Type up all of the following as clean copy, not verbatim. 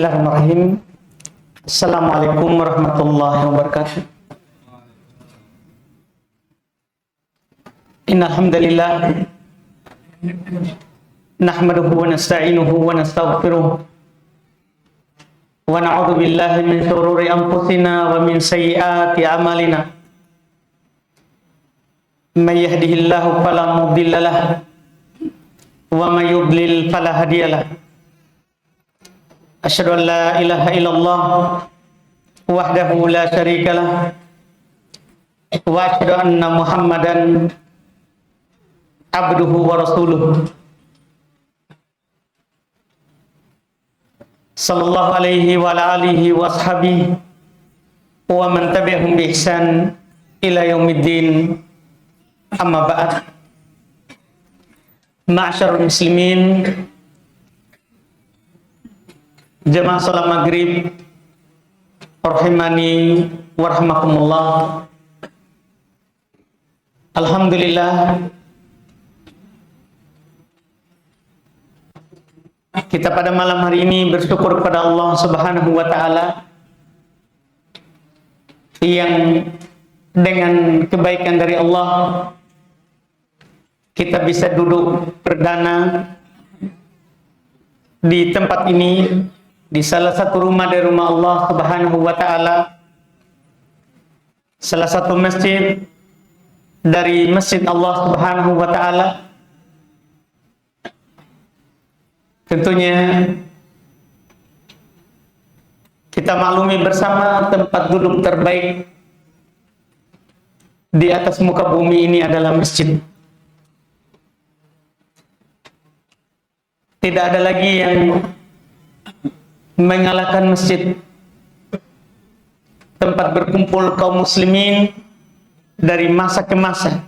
Bismillahirrahmanirrahim. Assalamualaikum warahmatullahi wabarakatuh. Innal hamdalillah nahmaduhu wa nasta'inuhu wa nastaghfiruh wa na'udzu billahi min shururi anfusina wa min sayyiati a'malina. May yahdihillahu fala mudilla lahu wa may yudlil fala hadiya lahu. Asyhadu an la ilaha illallah wahdahu la syarika lah wa asyhadu anna Muhammadan abduhu wa rasuluh sallallahu alaihi wa ala alihi wa ashabihi wa man tabi'ahum bi ihsan ila yaumiddin. Amma ba'd. Ma'syarul muslimin, jemaah salat maghrib rahimani warahmatullah. Alhamdulillah, kita pada malam hari ini bersyukur kepada Allah Subhanahu wa taala yang dengan kebaikan dari Allah kita bisa duduk perdana di tempat ini, di salah satu rumah dari rumah Allah Subhanahu wa taala, salah satu masjid dari masjid Allah Subhanahu wa taala. Tentunya kita maklumi bersama tempat duduk terbaik di atas muka bumi ini adalah masjid. Tidak ada lagi yang mengalahkan masjid, tempat berkumpul kaum muslimin dari masa ke masa.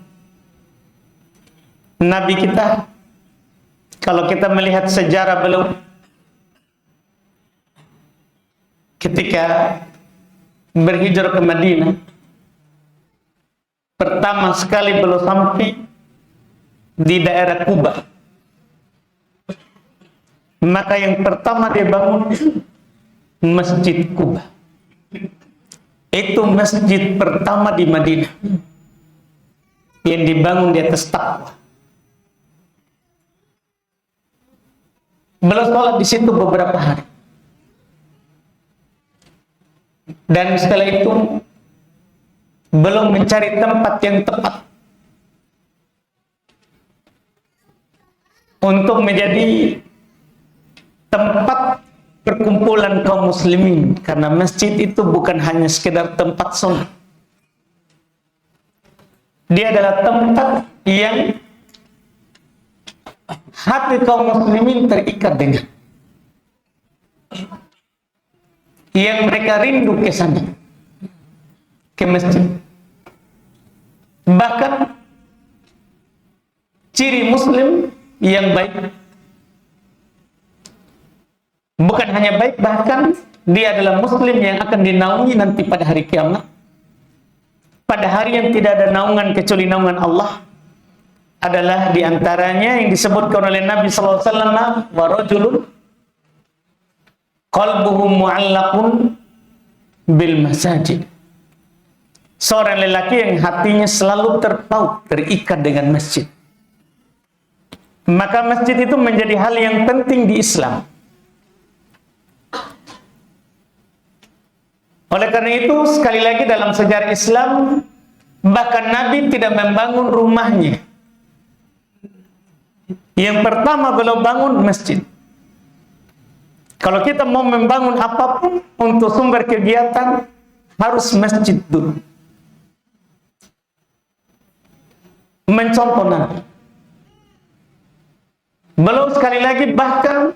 Nabi kita, kalau kita melihat sejarah beliau, ketika berhijrah ke Madinah, pertama sekali beliau sampai di daerah Kuba. Maka yang pertama dia bangun Masjid Kuba. Itu masjid pertama di Madinah yang dibangun di atas takwa. Beliau sholat di situ beberapa hari. Dan setelah itu belum mencari tempat yang tepat untuk menjadi tempat perkumpulan kaum muslimin, karena masjid itu bukan hanya sekedar tempat sholat. Dia adalah tempat yang hati kaum muslimin terikat dengan, yang mereka rindu ke sana, ke masjid. Bahkan ciri muslim yang baik, bukan hanya baik, bahkan dia adalah muslim yang akan dinaungi nanti pada hari kiamat, pada hari yang tidak ada naungan kecuali naungan Allah, adalah diantaranya yang disebutkan oleh Nabi SAW, wa rajulun qalbuhu mu'allaqun bil masajid. Seorang lelaki yang hatinya selalu terpaut, terikat dengan masjid. Maka masjid itu menjadi hal yang penting di Islam. Oleh karena itu, sekali lagi dalam sejarah Islam, bahkan Nabi tidak membangun rumahnya. Yang pertama beliau bangun masjid. Kalau kita mau membangun apapun untuk sumber kegiatan, harus masjid dulu. Mencontoh Nabi. Beliau sekali lagi bahkan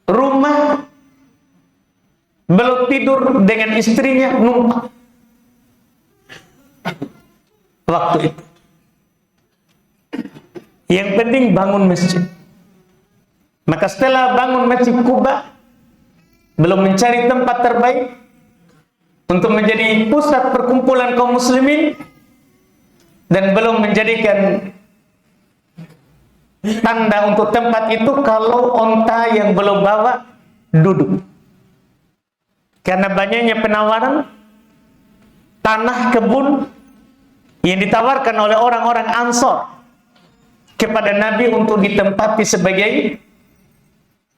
rumah beliau tidur dengan istrinya numpang waktu itu. Yang penting bangun masjid. Maka setelah bangun Masjid Kuba, belum mencari tempat terbaik untuk menjadi pusat perkumpulan kaum muslimin, dan belum menjadikan tanda untuk tempat itu kalau onta yang belum bawa duduk. Karena banyaknya penawaran tanah kebun yang ditawarkan oleh orang-orang Ansor kepada Nabi untuk ditempati sebagai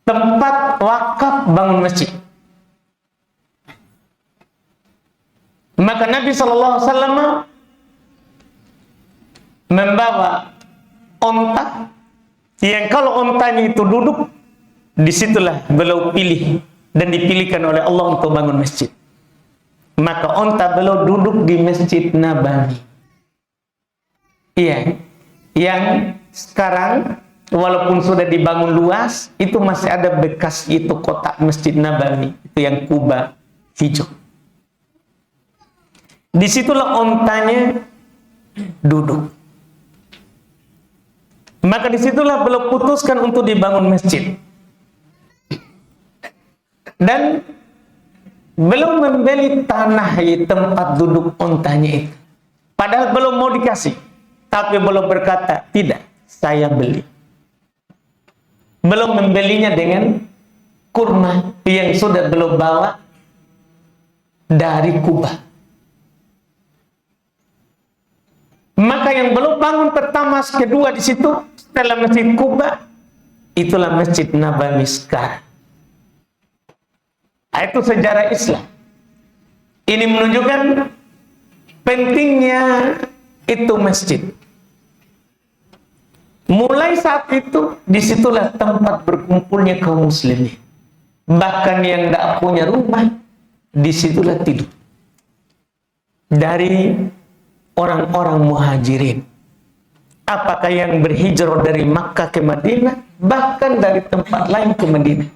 tempat wakaf bangun masjid. Maka Nabi SAW membawa onta yang kalau ontanya itu duduk, disitulah beliau pilih dan dipilihkan oleh Allah untuk bangun masjid. Maka onta beliau duduk di Masjid Nabawi. Iya, yang sekarang walaupun sudah dibangun luas, itu masih ada bekas itu kotak Masjid Nabawi, itu yang Kuba hijau. Disitulah ontanya duduk. Maka disitulah beliau putuskan untuk dibangun masjid. Dan belum membeli tanah di tempat duduk ontanya itu. Padahal belum mau dikasih. Tapi belum berkata, tidak, saya beli. Belum membelinya dengan kurma yang sudah belum bawa dari Kuba. Maka yang belum bangun pertama, kedua di situ setelah Masjid Kuba, itulah Masjid Nabawi sekarang. Itu sejarah Islam. Ini menunjukkan pentingnya itu masjid. Mulai saat itu, disitulah tempat berkumpulnya kaum muslimin. Bahkan yang tidak punya rumah, disitulah tidur. Dari orang-orang muhajirin. Apakah yang berhijrah dari Makkah ke Madinah, bahkan dari tempat lain ke Madinah.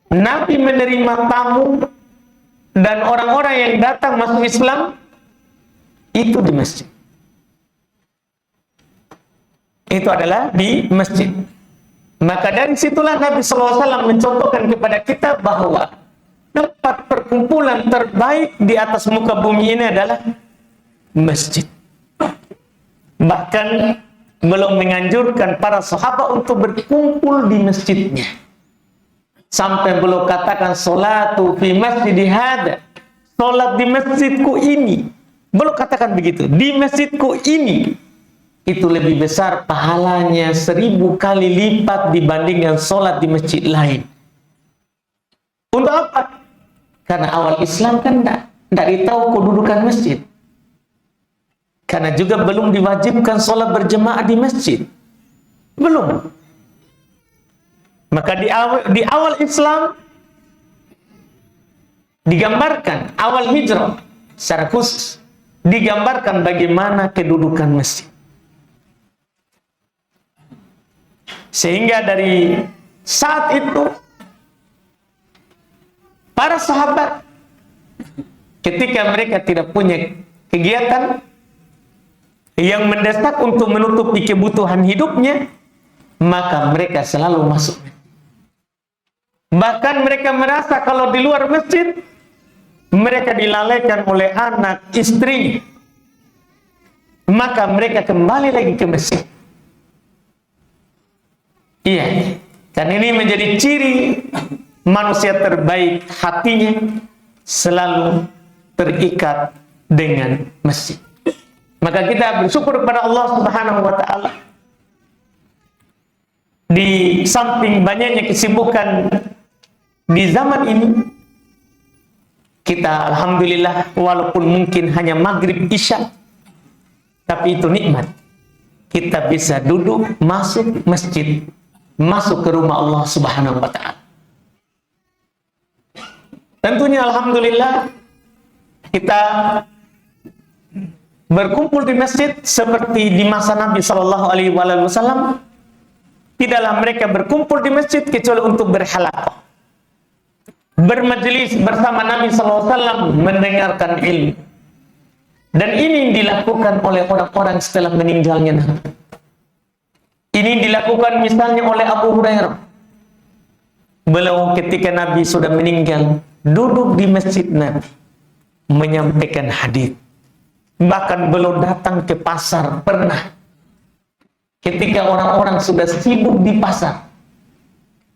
Nabi menerima tamu dan orang-orang yang datang masuk Islam itu di masjid. Itu adalah di masjid. Maka dari situlah Nabi SAW mencontohkan kepada kita bahwa tempat perkumpulan terbaik di atas muka bumi ini adalah masjid. Bahkan belum menganjurkan para sahabat untuk berkumpul di masjidnya. Sampai belum katakan salatu fi masjidi hada, salat di masjidku ini. Belum katakan begitu, di masjidku ini. Itu lebih besar pahalanya 1000 kali lipat dibandingkan salat di masjid lain. Untuk apa? Karena awal Islam kan tidak ditahu kedudukan masjid. Karena juga belum diwajibkan salat berjemaah di masjid. Belum. Maka di awal Islam digambarkan, awal hijrah secara khusus digambarkan bagaimana kedudukan masjid. Sehingga dari saat itu para sahabat ketika mereka tidak punya kegiatan yang mendesak untuk menutupi kebutuhan hidupnya, maka mereka selalu masuk. Bahkan mereka merasa kalau di luar masjid mereka dilalaikan oleh anak, istri, maka mereka kembali lagi ke masjid. Iya, dan ini menjadi ciri manusia terbaik, hatinya selalu terikat dengan masjid. Maka kita bersyukur kepada Allah Subhanahu wa taala. Di samping banyaknya kesibukan di zaman ini, kita alhamdulillah walaupun mungkin hanya maghrib isya, tapi itu nikmat. Kita bisa duduk masuk masjid, masuk ke rumah Allah Subhanahu wa taala. Tentunya alhamdulillah kita berkumpul di masjid seperti di masa Nabi sallallahu alaihi wasallam. Tidaklah mereka berkumpul di masjid kecuali untuk berhalaqah, bermajlis bersama Nabi sallallahu alaihi wasallam, mendengarkan ilmu. Dan ini dilakukan oleh orang-orang setelah meninggalnya Nabi. Ini dilakukan misalnya oleh Abu Hurairah. Beliau ketika Nabi sudah meninggal, duduk di masjid Nabi, menyampaikan hadis. Bahkan beliau datang ke pasar, pernah ketika orang-orang sudah sibuk di pasar,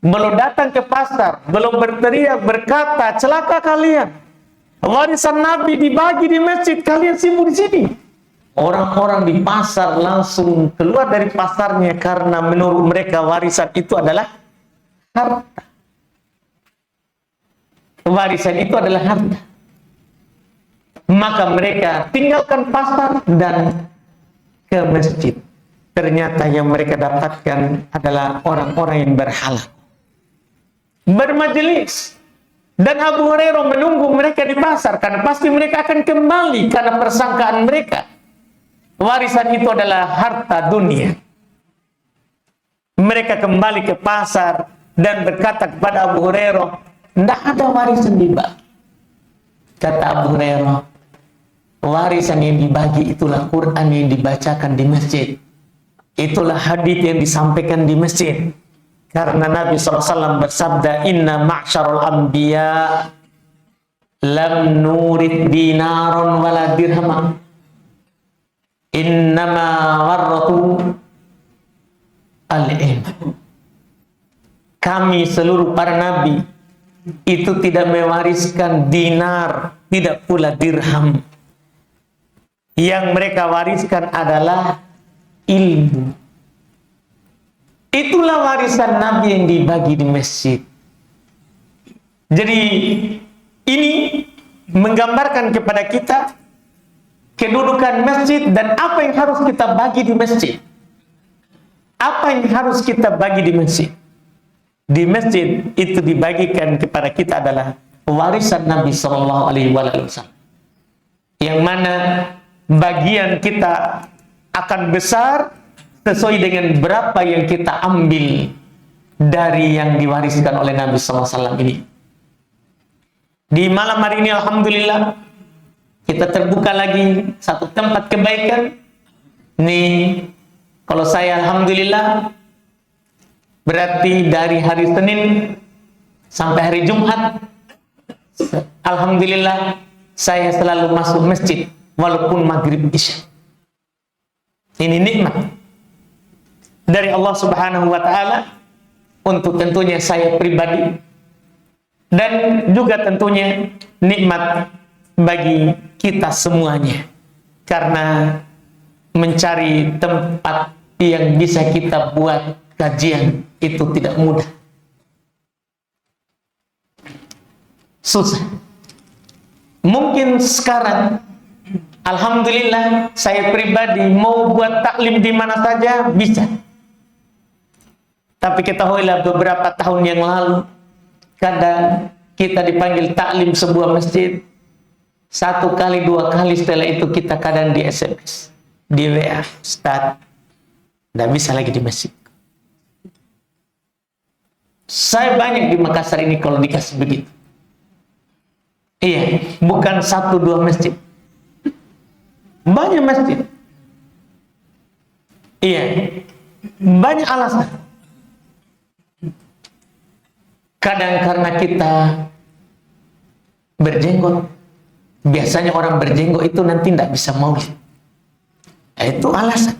belum datang ke pasar, belum berteriak berkata, celaka kalian, warisan Nabi dibagi di masjid, kalian sibuk di sini. Orang-orang di pasar langsung keluar dari pasarnya karena menurut mereka warisan itu adalah harta. Warisan itu adalah harta. Maka mereka tinggalkan pasar dan ke masjid. Ternyata yang mereka dapatkan adalah orang-orang yang berhala, bermajelis. Dan Abu Hurairah menunggu mereka di pasar karena pasti mereka akan kembali karena persangkaan mereka warisan itu adalah harta dunia. Mereka kembali ke pasar dan berkata kepada Abu Hurairah, tidak ada warisan dibagi. Kata Abu Hurairah, warisan yang dibagi itulah Quran yang dibacakan di masjid. Itulah hadis yang disampaikan di masjid. Karena Nabi SAW bersabda, inna ma'syarul anbiya lam nurid dinaron wala dirham. Innama warratu al-ilm. Kami seluruh para nabi itu tidak mewariskan dinar, tidak pula dirham. Yang mereka wariskan adalah ilmu. Itulah warisan Nabi yang dibagi di masjid. Jadi ini menggambarkan kepada kita kedudukan masjid dan apa yang harus kita bagi di masjid. Apa yang harus kita bagi di masjid? Di masjid itu dibagikan kepada kita adalah warisan Nabi Shallallahu Alaihi Wasallam, yang mana bagian kita akan besar sesuai dengan berapa yang kita ambil dari yang diwariskan oleh Nabi SAW ini. Di malam hari ini alhamdulillah kita terbuka lagi satu tempat kebaikan. Nih, kalau saya alhamdulillah berarti dari hari Senin sampai hari Jumat alhamdulillah saya selalu masuk masjid walaupun maghrib isya. Ini nikmat dari Allah Subhanahu wa Ta'ala untuk tentunya saya pribadi dan juga tentunya nikmat bagi kita semuanya, karena mencari tempat yang bisa kita buat kajian itu tidak mudah, susah. Mungkin sekarang alhamdulillah saya pribadi mau buat taklim di mana saja bisa. Tapi ketahuilah beberapa tahun yang lalu, kadang kita dipanggil taklim sebuah masjid, 1 kali 2 kali setelah itu kita kadang di SMS, di WA, Ustaz, tidak bisa lagi di masjid. Saya banyak di Makassar ini kalau dikasih begitu. Iya, bukan 1-2 masjid. Banyak masjid. Iya, banyak alasan. Kadang karena kita berjenggot. Biasanya orang berjenggot itu nanti tidak bisa maulid. Itu alasan.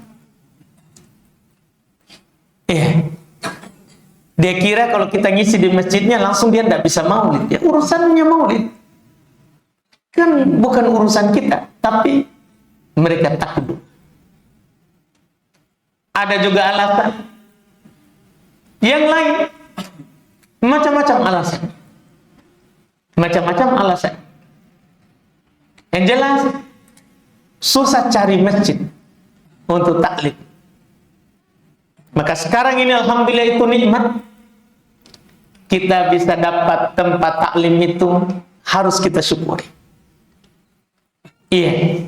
Iya. Dia kira kalau kita ngisi di masjidnya langsung dia tidak bisa maulid. Ya urusannya maulid. Kan bukan urusan kita. Tapi mereka takut. Ada juga alasan. Yang lain. Macam-macam alasan. Macam-macam alasan. Yang jelas, susah cari masjid untuk taklim. Maka sekarang ini alhamdulillah itu nikmat. Kita bisa dapat tempat taklim itu harus kita syukuri. Iya.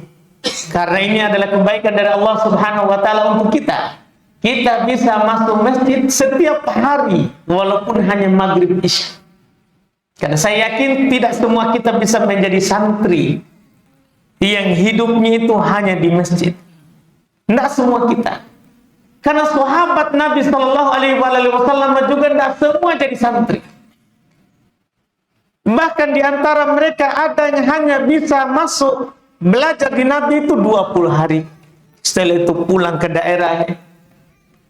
Karena ini adalah kebaikan dari Allah Subhanahu wa Ta'ala untuk kita. Kita bisa masuk masjid setiap hari walaupun hanya maghrib isya. Karena saya yakin tidak semua kita bisa menjadi santri yang hidupnya itu hanya di masjid. Tidak semua kita. Karena sahabat Nabi Shallallahu Alaihi Wasallam juga tidak semua jadi santri. Bahkan di antara mereka ada yang hanya bisa masuk belajar di Nabi itu 20 hari. Setelah itu pulang ke daerahnya.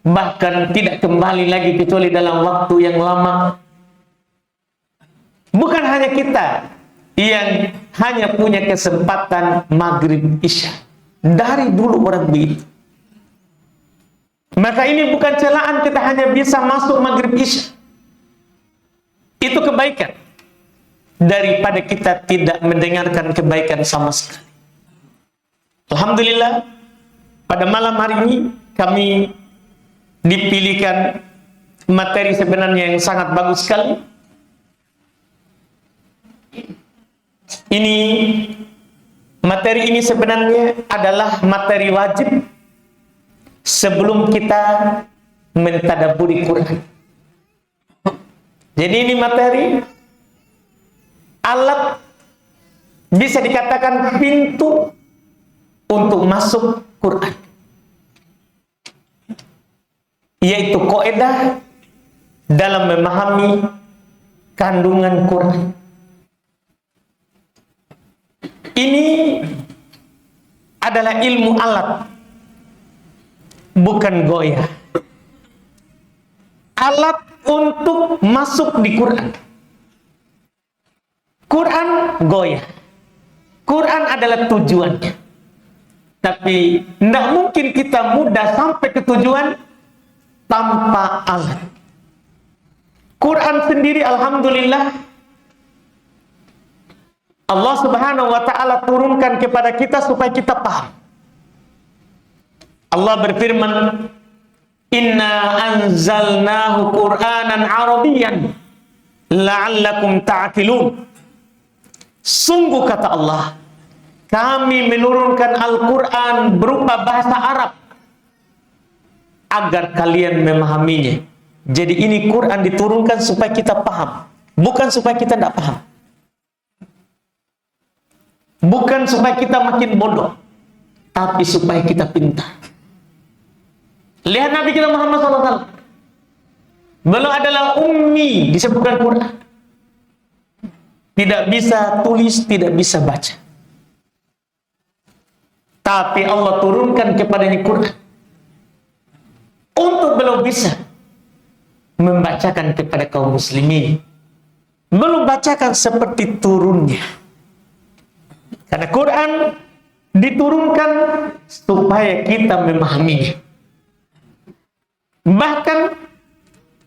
bahkan tidak kembali lagi kecuali dalam waktu yang lama. Bukan hanya kita yang hanya punya kesempatan maghrib isya. Dari dulu orang begitu. Maka ini bukan celaan kita hanya bisa masuk maghrib isya. Itu kebaikan. Daripada kita tidak mendengarkan kebaikan sama sekali. Alhamdulillah, pada malam hari ini kami dipilihkan materi sebenarnya yang sangat bagus sekali. Materi ini sebenarnya adalah materi wajib sebelum kita mentadabburi Quran. Jadi ini materi alat, bisa dikatakan pintu untuk masuk Quran, yaitu kaidah dalam memahami kandungan Quran. Ini adalah ilmu alat, bukan goyah. Alat untuk masuk di Quran. Quran goyah. Quran adalah tujuannya. Tapi tidak mungkin kita mudah sampai ke tujuan tanpa alat. Quran sendiri, alhamdulillah, Allah Subhanahu wa ta'ala turunkan kepada kita supaya kita paham. Allah berfirman, "Inna anzalnahu Qur'anan Arabiyyan la'allakum ta'qilun." Sungguh kata Allah, kami menurunkan Al-Quran berupa bahasa Arab agar kalian memahaminya. Jadi ini Quran diturunkan supaya kita paham, bukan supaya kita tidak paham. Bukan supaya kita makin bodoh, tapi supaya kita pintar. Lihat Nabi kita Muhammad SAW. Beliau adalah ummi, disebutkan Quran. Tidak bisa tulis, tidak bisa baca. Tapi Allah turunkan kepadanya Quran untuk beliau bisa membacakan kepada kaum muslimin. Beliau bacakan seperti turunnya. Karena Quran diturunkan supaya kita memahaminya. Bahkan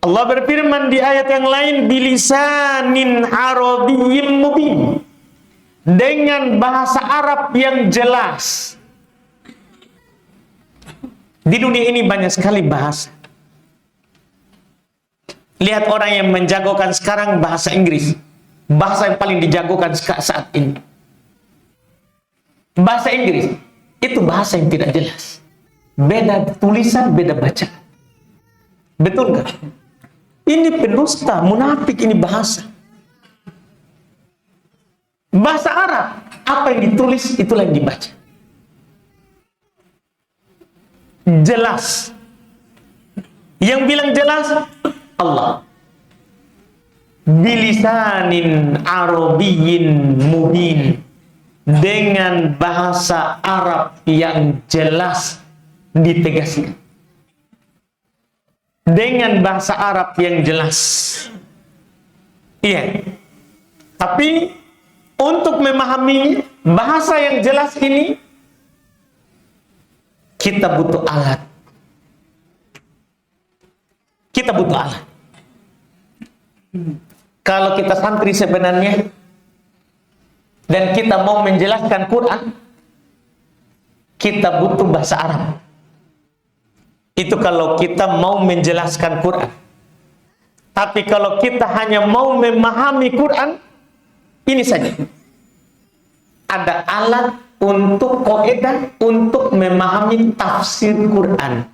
Allah berfirman di ayat yang lain, bilisanin arabiyyin mubin, dengan bahasa Arab yang jelas. Di dunia ini banyak sekali bahasa. Lihat orang yang menjagokan sekarang bahasa Inggris, bahasa yang paling dijagokan saat ini. Bahasa Inggris itu bahasa yang tidak jelas. Beda tulisan, beda baca. Betul nggak? Ini pendusta, munafik ini bahasa. Bahasa Arab, apa yang ditulis itulah yang dibaca. Jelas. Yang bilang jelas Allah. Bilisanin arabiyyin mubin, dengan bahasa Arab yang jelas ditegaskan. Dengan bahasa Arab yang jelas. Iya. Tapi untuk memahami bahasa yang jelas ini, kita butuh alat. Kita butuh alat. Kalau kita santri sebenarnya dan kita mau menjelaskan Quran, kita butuh bahasa Arab. Itu kalau kita mau menjelaskan Quran. Tapi kalau kita hanya mau memahami Quran, ini saja. Ada alat untuk kaidah untuk memahami tafsir Quran.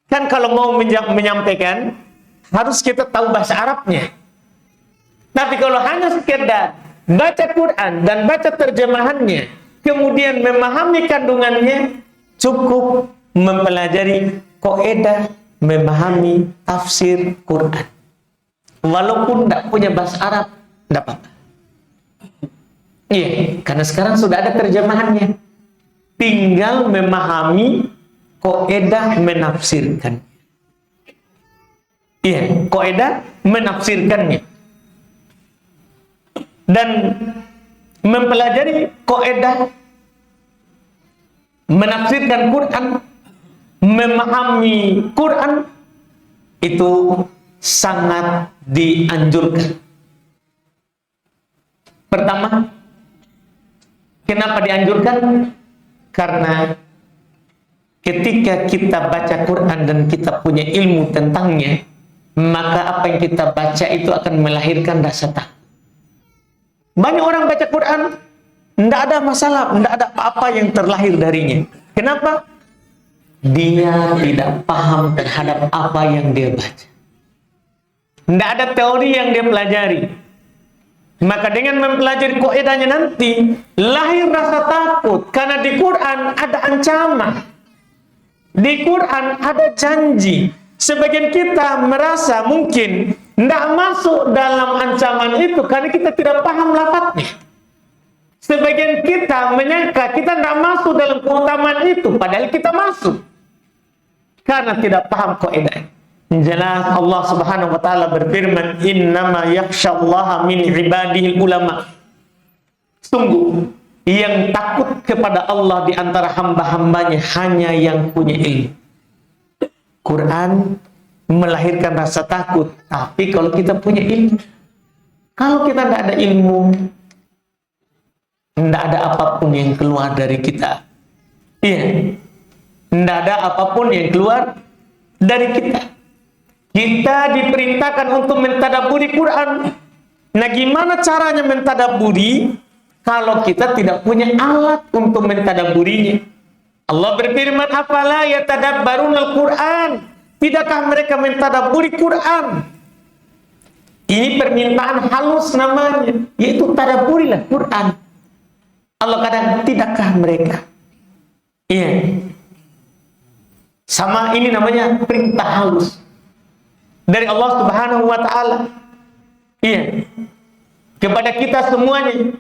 Kan kalau mau menyampaikan, harus kita tahu bahasa Arabnya. Tapi kalau hanya sekedar baca Quran dan baca terjemahannya, kemudian memahami kandungannya, cukup mempelajari kaidah memahami tafsir Quran. Walaupun tidak punya bahasa Arab, tidak apa-apa. Iya, karena sekarang sudah ada terjemahannya. Tinggal memahami kaidah menafsirkan. Iya, kaidah menafsirkannya. Dan mempelajari kaidah menafsirkan Quran, memahami Quran itu sangat dianjurkan. Pertama, kenapa dianjurkan? Karena ketika kita baca Quran dan kita punya ilmu tentangnya, maka apa yang kita baca itu akan melahirkan rasa takut. Banyak orang baca Quran, tidak ada masalah, tidak ada apa-apa yang terlahir darinya. Kenapa? Dia tidak paham terhadap apa yang dia baca. Tidak ada teori yang dia pelajari. Maka dengan mempelajari kaidahnya nanti, lahir rasa takut. Karena di Quran ada ancaman. Di Quran ada janji. Sebagian kita merasa mungkin tidak masuk dalam ancaman itu karena kita tidak paham lafadznya. Sebagian kita menyangka kita tidak masuk dalam keutamaan itu, padahal kita masuk karena tidak paham kaidah. Jelas Allah Subhanahu wa taala berfirman, "Innama yakhsyallaha min ibadihi ulama." Sungguh yang takut kepada Allah di antara hamba-hambanya hanya yang punya ilmu. Quran melahirkan rasa takut, tapi kalau kita punya ilmu, kalau kita tidak ada ilmu, tidak ada apapun yang keluar dari kita. Iya, tidak ada apapun yang keluar dari kita. Kita diperintahkan untuk mentadabburi Quran. Nah, gimana caranya mentadabburi kalau kita tidak punya alat untuk mentadabburinya? Allah berfirman, "Afala yatadabbarunal Quran?" Tidakkah mereka mentadabburi Quran? Ini permintaan halus namanya, yaitu tadabburilah Quran. Allah kadang, tidakkah mereka? Iya. Sama ini namanya perintah halus dari Allah Subhanahu wa taala. Iya. Kepada kita semuanya,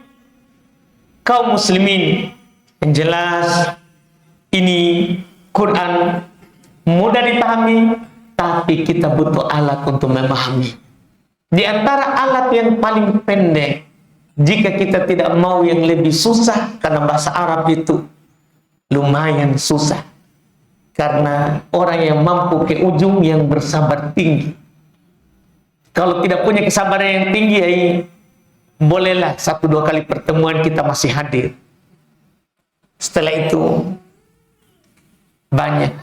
kaum muslimin, yang jelas ini Quran mudah dipahami, tapi kita butuh alat untuk memahami. Di antara alat yang paling pendek, jika kita tidak mau yang lebih susah, karena bahasa Arab itu lumayan susah. Karena orang yang mampu ke ujung yang bersabar tinggi. Kalau tidak punya kesabaran yang tinggi, ya bolehlah 1-2 kali pertemuan kita masih hadir. Setelah itu banyak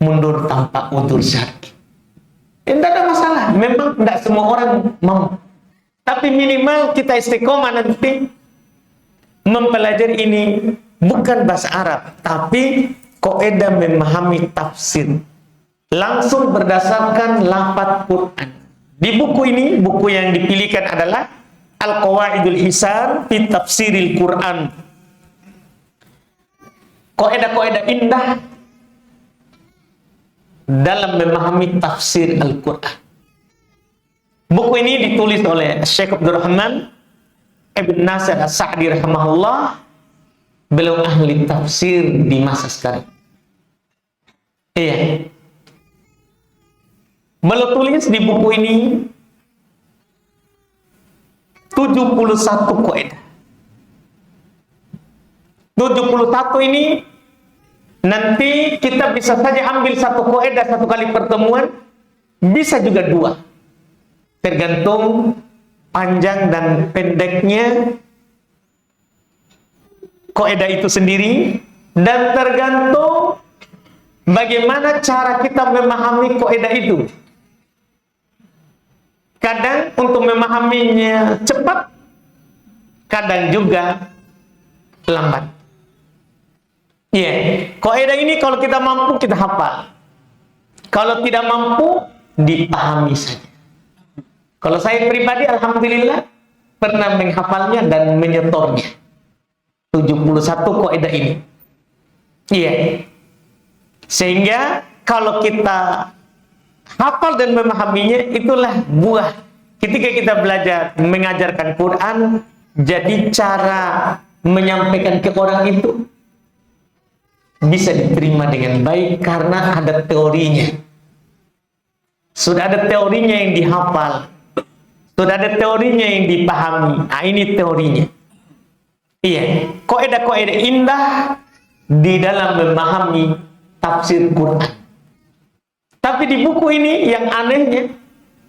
mundur tanpa udzur syar'i. Tidak ada masalah. Memang tidak semua orang mampu. Tapi minimal kita istiqomah nanti mempelajari ini bukan bahasa Arab, tapi kaidah memahami tafsir langsung berdasarkan lafaz Quran. Di buku ini, buku yang dipilihkan adalah Al-Qawaidul Hisan fi Tafsiril Quran. Kaidah-kaidah indah dalam memahami tafsir Al-Quran. Buku ini ditulis oleh Syekh Abdurrahman Ibn Nasir As-Sa'di rahimahullah. Beliau ahli tafsir di masa sekarang. Iya. Beliau tulis di buku ini 71 kaidah. 71 ini nanti kita bisa saja ambil satu kaidah 1 kali pertemuan, bisa juga 2. Tergantung panjang dan pendeknya kaidah itu sendiri, dan tergantung bagaimana cara kita memahami kaidah itu. Kadang untuk memahaminya cepat, kadang juga lambat. Kaidah ini kalau kita mampu kita hafal. Kalau tidak mampu dipahami saja. Kalau saya pribadi alhamdulillah pernah menghafalnya dan menyetornya. 71 kaidah ini. Sehingga kalau kita hafal dan memahaminya, itulah buah ketika kita belajar mengajarkan Quran. Jadi cara menyampaikan ke orang itu bisa diterima dengan baik karena ada teorinya. Sudah ada teorinya yang dihafal. Sudah ada teorinya yang dipahami. Nah, ini teorinya. Iya, kaidah-kaidah indah di dalam memahami tafsir Quran. Tapi di buku ini yang anehnya,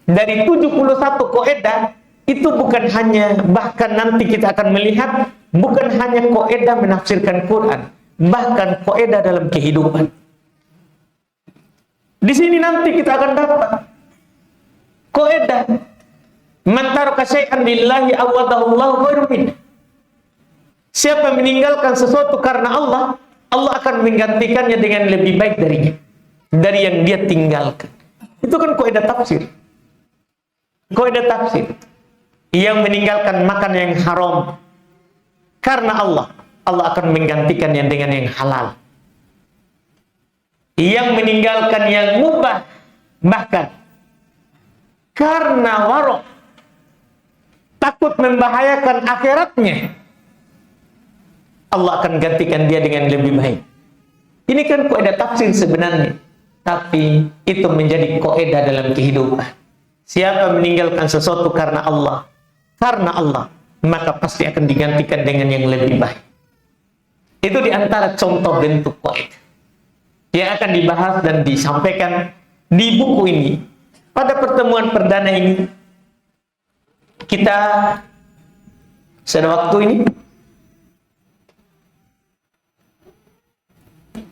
dari 71 kaidah, itu bukan hanya, bahkan nanti kita akan melihat, bukan hanya kaidah menafsirkan Quran, bahkan kaidah dalam kehidupan. Di sini nanti kita akan dapat kaidah man taraka syai'an lillahi awadahullahu khairum min. Siapa meninggalkan sesuatu karena Allah, Allah akan menggantikannya dengan lebih baik darinya, dari yang dia tinggalkan. Itu kan kaidah tafsir. Kaidah tafsir. Yang meninggalkan makan yang haram karena Allah, Allah akan menggantikannya dengan yang halal. Yang meninggalkan yang mubah, bahkan karena warok, takut membahayakan akhiratnya, Allah akan gantikan dia dengan lebih baik. Ini kan kaidah tafsir sebenarnya, tapi itu menjadi kaidah dalam kehidupan. Siapa meninggalkan sesuatu karena Allah, maka pasti akan digantikan dengan yang lebih baik. Itu diantara contoh bentuk kaidah yang akan dibahas dan disampaikan di buku ini. Pada pertemuan perdana ini, kita pada waktu ini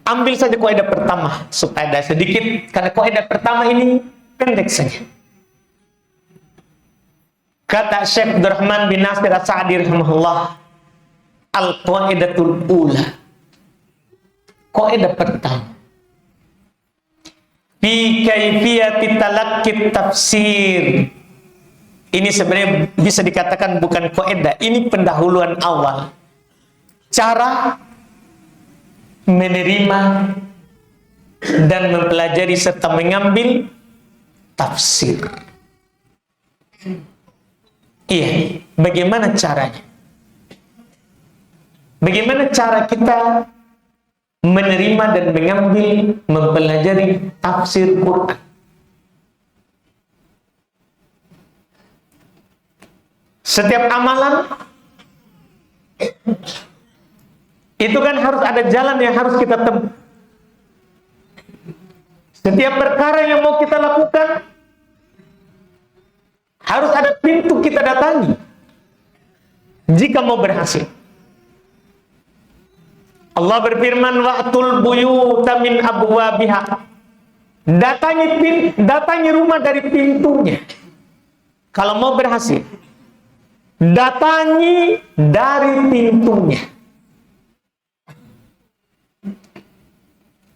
ambil saja kaidah pertama supaya ada sedikit, karena kaidah pertama ini pendek saja. Kata Syekh Abdurrahman bin Nasir As-Sa'di rahimahullah, al-qaidatul ula, kaidah pertama, fi kaifiyati talaqqi tafsir. Ini sebenarnya bisa dikatakan bukan kaidah, ini pendahuluan awal. Cara menerima dan mempelajari serta mengambil tafsir. Iya, bagaimana caranya? Bagaimana cara kita menerima dan mengambil, mempelajari tafsir Quran? Setiap amalan itu kan harus ada jalan yang harus kita tempuh. Setiap perkara yang mau kita lakukan harus ada pintu kita datangi jika mau berhasil. Allah berfirman, wa'tul buyuta min abwabiha. Datangi rumah dari pintunya. Kalau mau berhasil, datangi dari pintunya.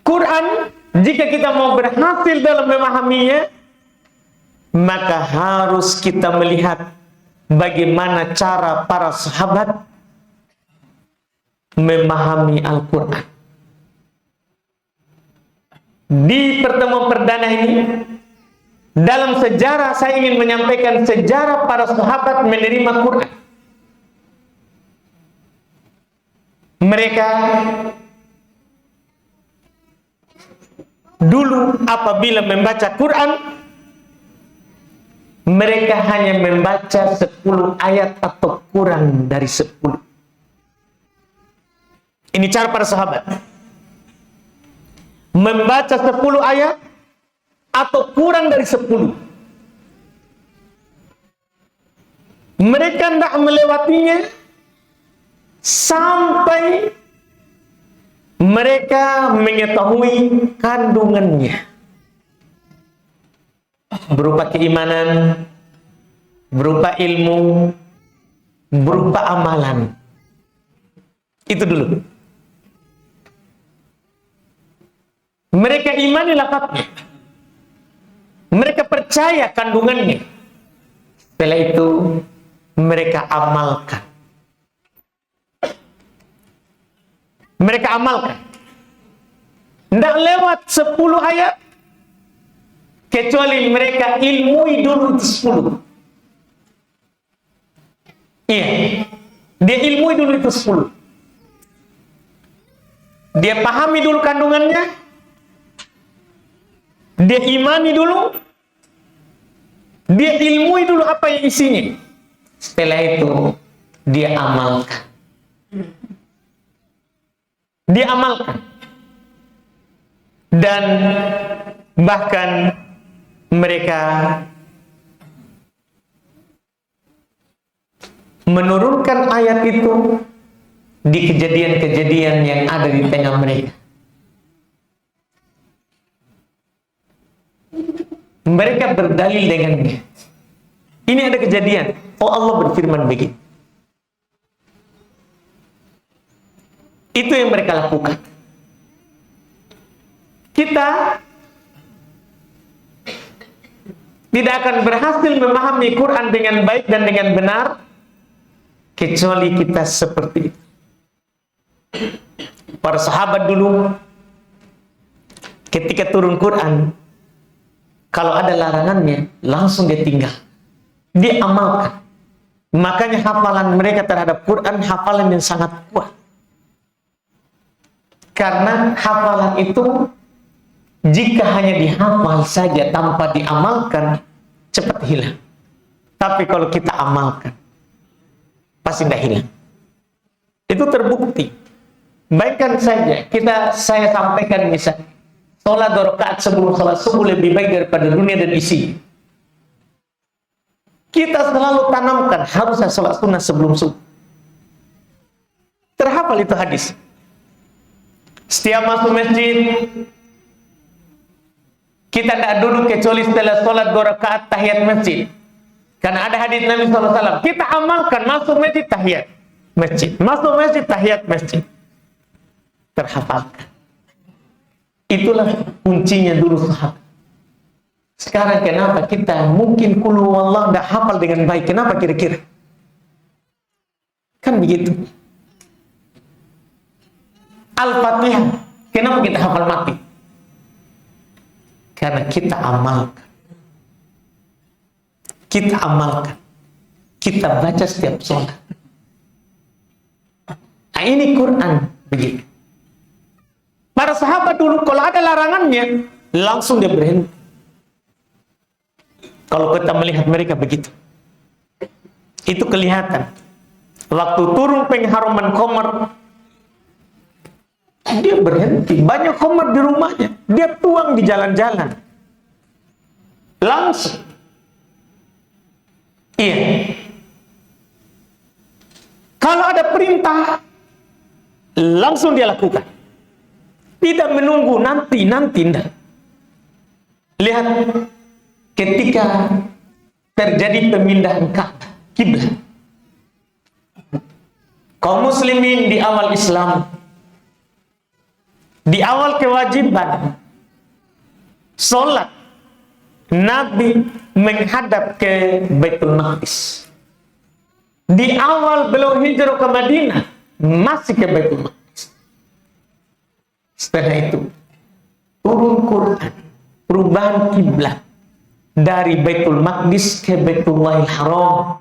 Quran, jika kita mau berhasil dalam memahaminya, maka harus kita melihat bagaimana cara para sahabat memahami Al-Quran. Di pertemuan perdana ini, dalam sejarah, saya ingin menyampaikan sejarah para sahabat menerima Quran. Mereka dulu apabila membaca Quran, mereka hanya membaca 10 ayat atau kurang dari 10. Ini cara para sahabat. Membaca 10 ayat atau kurang dari 10. Mereka tidak melewatinya sampai mereka mengetahui kandungannya, berupa keimanan, berupa ilmu, berupa amalan. Itu dulu. Mereka imani lafadznya, mereka percaya kandungannya. Setelah itu mereka amalkan. Mereka amalkan. Tidak lewat 10 ayat kecuali mereka ilmui dulu 10. Iya, dia ilmui dulu itu 10. Dia pahami dulu kandungannya, dia imani dulu, Dia ilmui dulu apa yang isinya. Setelah itu dia amalkan. Dia amalkan. Dan bahkan mereka menurunkan ayat itu di kejadian-kejadian yang ada di tengah mereka. Mereka berdalil dengannya. Ini ada kejadian. Oh, Allah berfirman begini. Itu yang mereka lakukan. Kita tidak akan berhasil memahami Quran dengan baik dan dengan benar kecuali kita seperti itu. Para sahabat dulu ketika turun Quran, kalau ada larangannya langsung dia tinggal, dia amalkan. Makanya hafalan mereka terhadap Quran hafalan yang sangat kuat. Karena hafalan itu jika hanya dihafal saja tanpa diamalkan cepat hilang. Tapi kalau kita amalkan pasti tidak hilang. Itu terbukti. Bayangkan saja saya sampaikan misalnya sholat 2 rakaat sebelum sholat subuh lebih baik daripada dunia dan isi. Kita selalu tanamkan harusnya sholat sunnah sebelum subuh. Terhafal itu hadis. Setiap masuk masjid kita tidak duduk kecuali setelah sholat 2 rakaat tahiyat masjid. Karena ada hadis Nabi SAW. Kita amalkan masuk masjid tahiyat masjid, masuk masjid tahiyat masjid. Terhafalkan. Itulah kuncinya dulu sahabat. Sekarang kenapa kita mungkin qul huwallahu tidak hafal dengan baik? Kenapa kira-kira? Kan begitu. Al-Fatihah, kenapa kita hafal mati? Karena kita amalkan. Kita amalkan. Kita baca setiap sholat. Nah, ini Quran begitu. Para sahabat dulu kalau ada larangannya langsung dia berhenti. Kalau kita melihat mereka begitu, itu kelihatan. Waktu turun pengharuman khamar, dia berhenti. Banyak khamar di rumahnya, dia tuang di jalan-jalan. Langsung. Iya. Kalau ada perintah, langsung dia lakukan. Tidak menunggu nanti enggak. Lihat ketika terjadi pemindahan kiblat. Kaum muslimin di awal Islam, di awal kewajiban sholat, Nabi menghadap ke Baitul Maqdis. Di awal beliau hijrah ke Madinah, masih ke Baitul Maqdis. Setelah itu turun Quran, perubahan kiblat dari Baitul Maqdis ke Baitullahil Haram.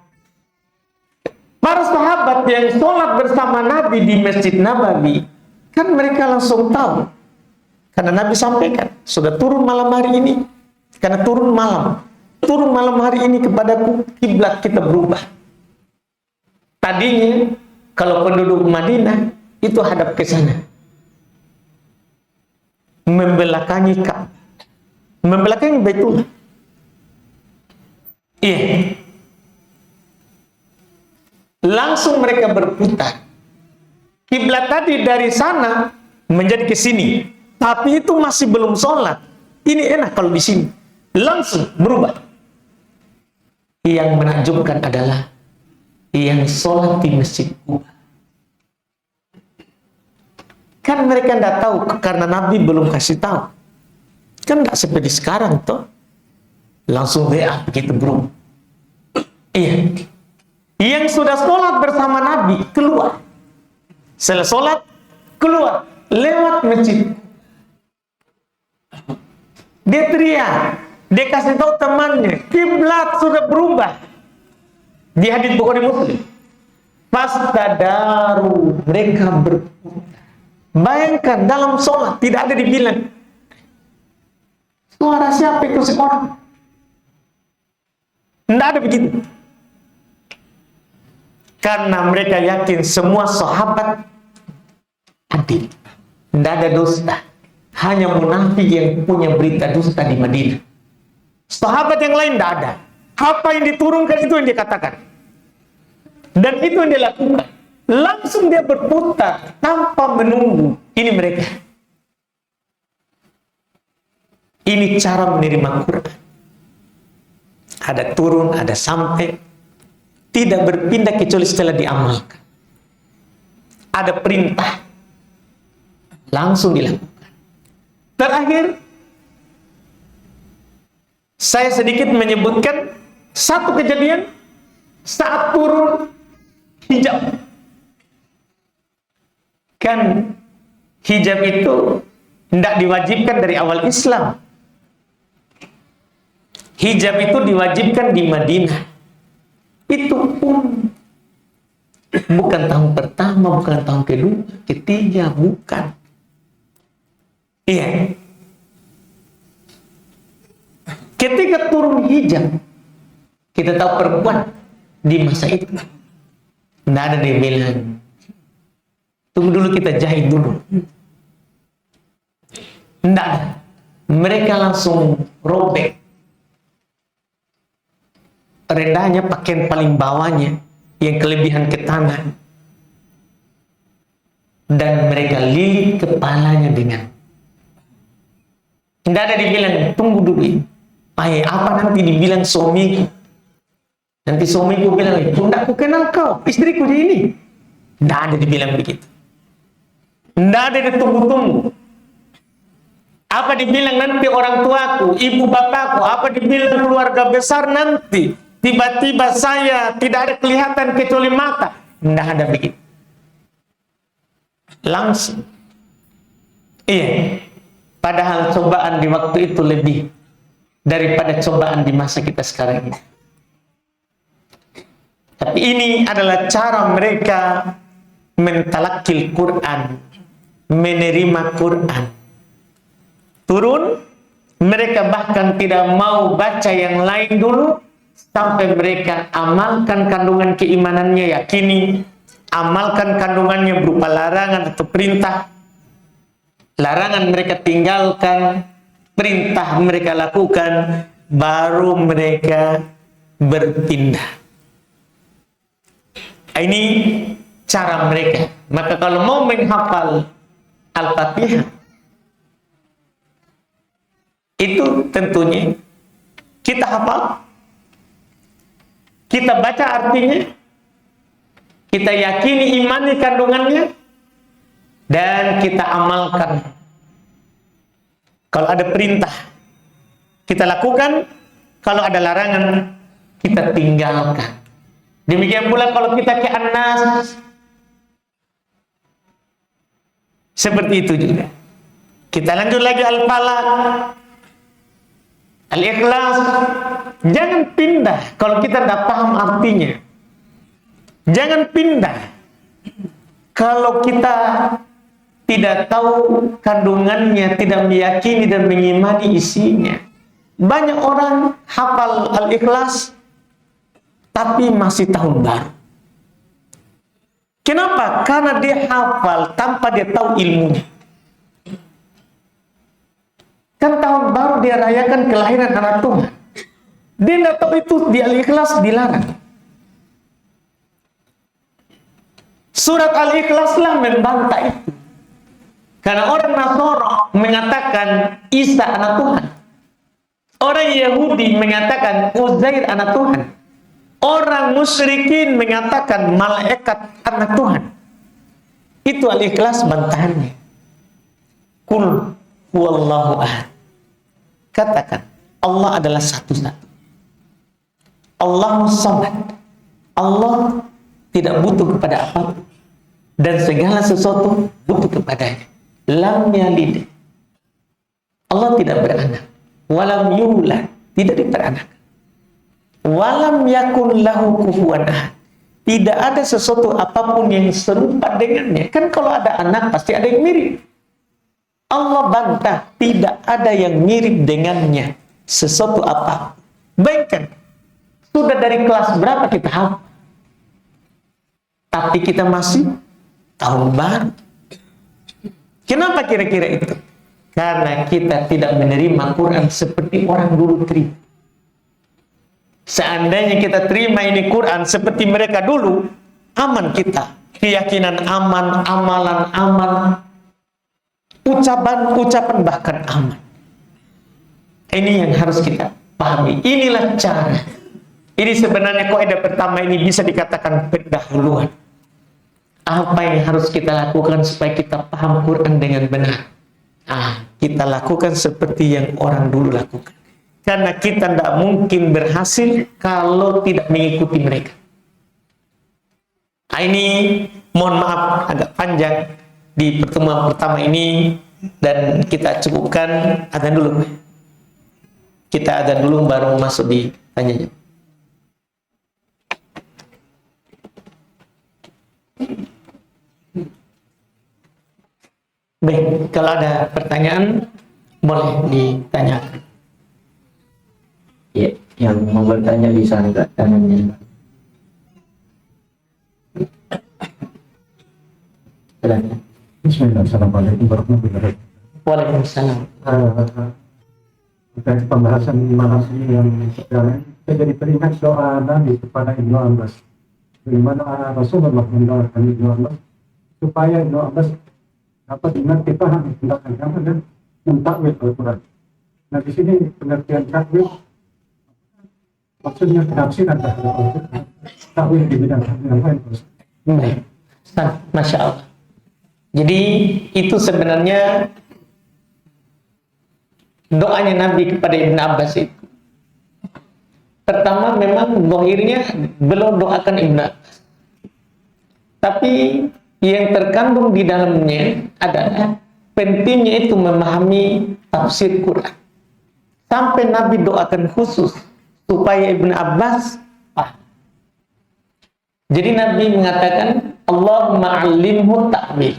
Para sahabat yang sholat bersama Nabi di Masjid Nabawi, kan mereka langsung tahu. Karena Nabi sampaikan, sudah turun malam hari ini. Karena turun malam hari ini kepadaku, kiblat kita berubah. Tadinya, kalau penduduk Madinah, itu hadap ke sana. Membelakangi Ka'bah, membelakangi Baitullah. Iya. Langsung mereka berputar. Kiblat tadi dari sana menjadi ke sini, tapi itu masih belum sholat. Ini enak kalau di sini. Langsung berubah. Yang menakjubkan adalah yang sholat di Masjid Quba. Kan mereka tidak tahu karena Nabi belum kasih tahu. Kan tidak seperti sekarang toh. Langsung WA begitu bro. Iya. Yang sudah sholat bersama Nabi keluar. Setelah sholat keluar lewat masjid. Dia teriak. Dia kasih tahu temannya. Kiblat sudah berubah. Di hadits Bukhari Muslim. Fastadaru, mereka berputar. Bayangkan dalam sholat tidak ada dibilang suara siapa itu seorang. Tidak ada begitu. Karena mereka yakin semua sahabat adil. Tidak ada dusta. Hanya munafik yang punya berita dusta di Madinah. Sahabat yang lain tidak ada. Apa yang diturunkan itu yang dia katakan. Dan itu yang dia lakukan. Langsung dia berputar tanpa menunggu. Ini mereka. Ini cara menerima Quran. Ada turun, ada sampai. Tidak berpindah kecuali setelah diamalkan. Ada perintah. Langsung dilakukan. Terakhir, saya sedikit menyebutkan satu kejadian saat turun hijab. Kan hijab itu tidak diwajibkan dari awal Islam. Hijab itu diwajibkan di Madinah. Itu pun bukan tahun pertama, bukan tahun kedua, ketiga, bukan. Iya. Ketika turun hijab, kita tahu perempuan di masa itu tidak ada dia bilang, tunggu dulu kita jahit dulu. Tidak ada. Mereka langsung robek. Rendahnya pakaian paling bawahnya yang kelebihan ke tanah. Dan mereka lilit kepalanya dengan. Tidak ada dibilang, tunggu dulu. Apa nanti dibilang suamiku? Nanti suamiku bilang, tidak aku kenal kau, istriku dia ini. Tidak ada dibilang begitu. Tidak ada ditunggu-tunggu. Apa dibilang nanti orang tuaku, ibu bapakku, apa dibilang keluarga besar nanti. Tiba-tiba saya tidak ada kelihatan kecuali mata. Tidak ada begitu. Langsung. Iya. Padahal cobaan di waktu itu lebih daripada cobaan di masa kita sekarang ini. Tapi ini adalah cara mereka mentalakil Quran, menerima Quran. Turun, mereka bahkan tidak mau baca yang lain dulu, sampai mereka amalkan kandungan keimanannya, yakini, amalkan kandungannya berupa larangan atau perintah. Larangan mereka tinggalkan, perintah mereka lakukan, baru mereka berpindah. Ini cara mereka. Maka kalau mau menghafal Al-Fatihah, itu tentunya kita hafal, kita baca artinya, kita yakini imani kandungannya, dan kita amalkan. Kalau ada perintah, kita lakukan. Kalau ada larangan, kita tinggalkan. Demikian pula kalau kita ke An-Nas, seperti itu juga. Kita lanjut lagi Al-Falaq, Al-Ikhlas. Jangan pindah kalau kita tidak paham artinya. Jangan pindah kalau kita tidak tahu kandungannya, tidak meyakini dan mengimani isinya. Banyak orang hafal Al-Ikhlas tapi masih tahun baru. Kenapa? Karena dia hafal tanpa dia tahu ilmunya. Kan tahun baru dia rayakan kelahiran anak Tuhan. Dia tidak tahu itu di Al-Ikhlas dilarang. Surat Al-Ikhlas lah membantah itu. Karena orang Nasara mengatakan Isa anak Tuhan. Orang Yahudi mengatakan Uzair anak Tuhan. Orang musyrikin mengatakan malaikat anak Tuhan. Itu Al-Ikhlas bantahannya. Qul huwallahu ahad. Katakan Allah adalah satu-satu. Allahus samad. Allah tidak butuh kepada apapun. Dan segala sesuatu butuh kepadanya. Lam yalid. Allah tidak beranak. Walam yulad. Tidak diperanak. Walam yakun lahu kufuwan ahad. Tidak ada sesuatu apapun yang serupa dengannya. Kan kalau ada anak pasti ada yang mirip. Allah bantah. Tidak ada yang mirip dengannya. Sesuatu apa. Bayangkan. Sudah dari kelas berapa kita hafal? Tapi kita masih tahun baru. Kenapa kira-kira itu? Karena kita tidak menerima Quran seperti orang dulu terima. Seandainya kita terima ini Quran seperti mereka dulu, aman kita. Keyakinan aman, amalan aman, ucapan bahkan aman. Ini yang harus kita pahami. Inilah cara. Ini sebenarnya kaidah pertama ini bisa dikatakan pendahuluan. Apa yang harus kita lakukan supaya kita paham Quran dengan benar? Kita lakukan seperti yang orang dulu lakukan. Karena kita tidak mungkin berhasil kalau tidak mengikuti mereka. Ini mohon maaf agak panjang di pertemuan pertama ini, dan kita cukupkan adzan dulu. Kita adzan dulu baru masuk di tanya-jawab. Baik, kalau ada pertanyaan boleh ditanyakan. Ya, yang mau bertanya bisa angkat tangannya. Bismillahirrahmanirrahim. Warahmatullahi wabarakatuh. Waalaikumsalam. Dari pembahasan malam ini yang sekarang, saya jadi teringat doa Nabi kepada Ibnu Abbas. Bagaimana Rasulullah mendoakan Ibnu Abbas supaya Ibnu Abbas dapat mengerti paham tentang agama dan mentakwil Al-Quran. Nah, di sini pengertian takwil maksudnya penafsiran terhadap Al-Quran. Takwil di bidang yang lain. Baik, Masya Allah. Jadi itu sebenarnya doanya Nabi kepada Ibn Abbas itu. Pertama memang zahirnya belum doakan Ibn Abbas. Tapi yang terkandung di dalamnya adalah pentingnya itu memahami tafsir Quran. Sampai Nabi doakan khusus supaya Ibn Abbas paham. Jadi Nabi mengatakan, Allahumma 'allimhu ta'wil.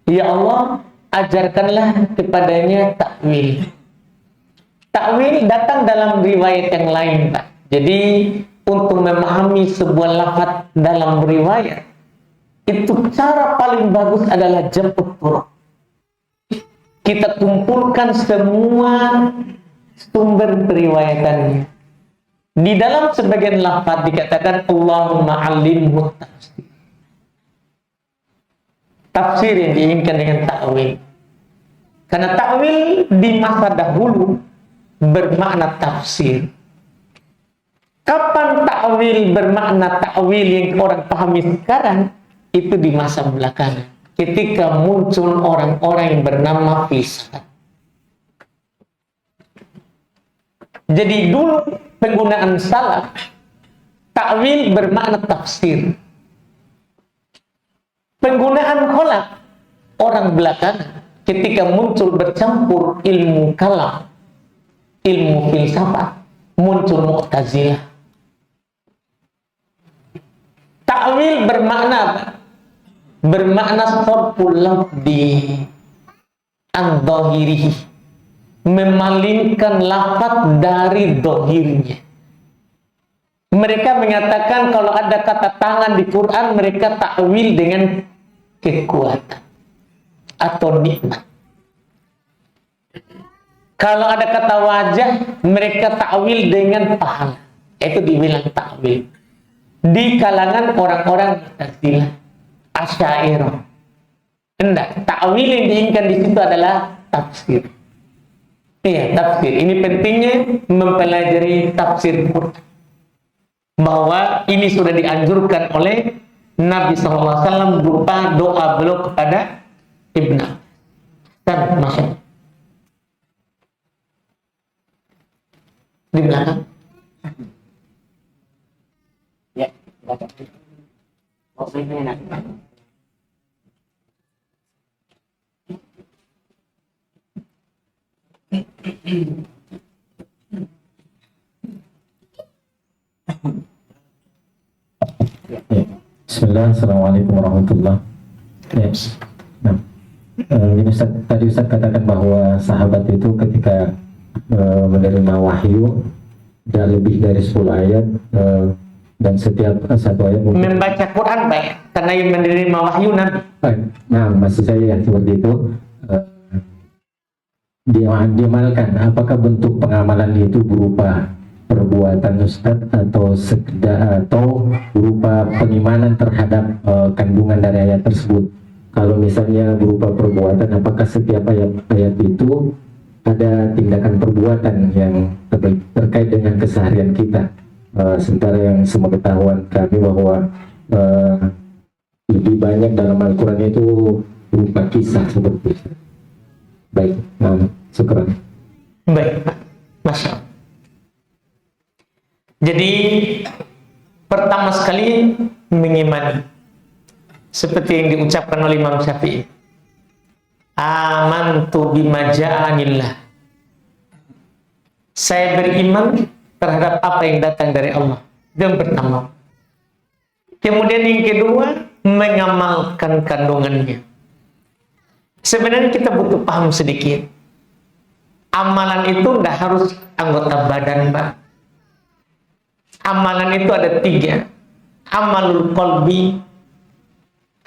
Ya Allah, ajarkanlah kepadanya takwil. Takwil datang dalam riwayat yang lain, Pak. Jadi untuk memahami sebuah lafaz dalam riwayat, itu cara paling bagus adalah jam'ut turuq. Kita kumpulkan semua sumber periwayatannya. Di dalam sebagian lafaz dikatakan Allahumma 'allimhu tafsir. Tafsir yang diinginkan dengan takwil. Karena takwil di masa dahulu bermakna tafsir. Kapan takwil bermakna takwil yang orang pahami sekarang? Itu di masa belakangan. Ketika muncul orang-orang yang bernama filsafat. Jadi dulu penggunaan salaf, takwil bermakna tafsir. Penggunaan kholaf orang belakangan ketika muncul bercampur ilmu kalam, ilmu filsafat, muncul Mu'tazilah. Ta'wil bermakna apa? Bermakna sarful lafzi an dhahirihi, memalingkan lafaz dari dhahirnya. Mereka mengatakan kalau ada kata tangan di Quran, mereka takwil dengan kekuatan atau nikmat. Kalau ada kata wajah, mereka takwil dengan pahala. Itu dibilang takwil. Di kalangan orang-orang Mu'tazilah, Asy'ariyah. Enggak, takwil yang diinginkan di situ adalah tafsir. Iya, tafsir. Ini pentingnya mempelajari tafsir Quran. Bahwa ini sudah dianjurkan oleh Nabi SAW berupa doa beliau kepada Ibn Abbas. Dan Masya Allah. Di belakang. Ya, baca. Maksudnya enak. Bismillah, Assalamualaikum warahmatullahi wabarakatuh. Nah, ini tadi Ustaz katakan bahwa sahabat itu ketika menerima wahyu tidak lebih dari 10 ayat, dan setiap satu ayat mungkin. Membaca Quran Pak, karena yang menerima wahyu Nabi. Nah, maksud saya yang seperti itu, diamalkan. Apakah bentuk pengamalan itu berupa perbuatan Ustadz atau sekedar atau berupa pengimanan terhadap kandungan dari ayat tersebut? Kalau misalnya berupa perbuatan, apakah setiap ayat-ayat itu ada tindakan perbuatan yang terkait dengan keseharian kita? Sementara yang sepengetahuan kami bahwa lebih banyak dalam Al-Quran itu berupa kisah seperti itu. Baik, syukur. Baik, Pak. Masya Allah. Jadi pertama sekali mengimani seperti yang diucapkan oleh Imam Syafi'i. Amantu bima ja'anillah. Saya beriman terhadap apa yang datang dari Allah. Yang pertama. Kemudian yang kedua, mengamalkan kandungannya. Sebenarnya kita butuh paham sedikit. Amalan itu tidak harus anggota badan, Pak. Amalan itu ada 3. Amalul qalbi,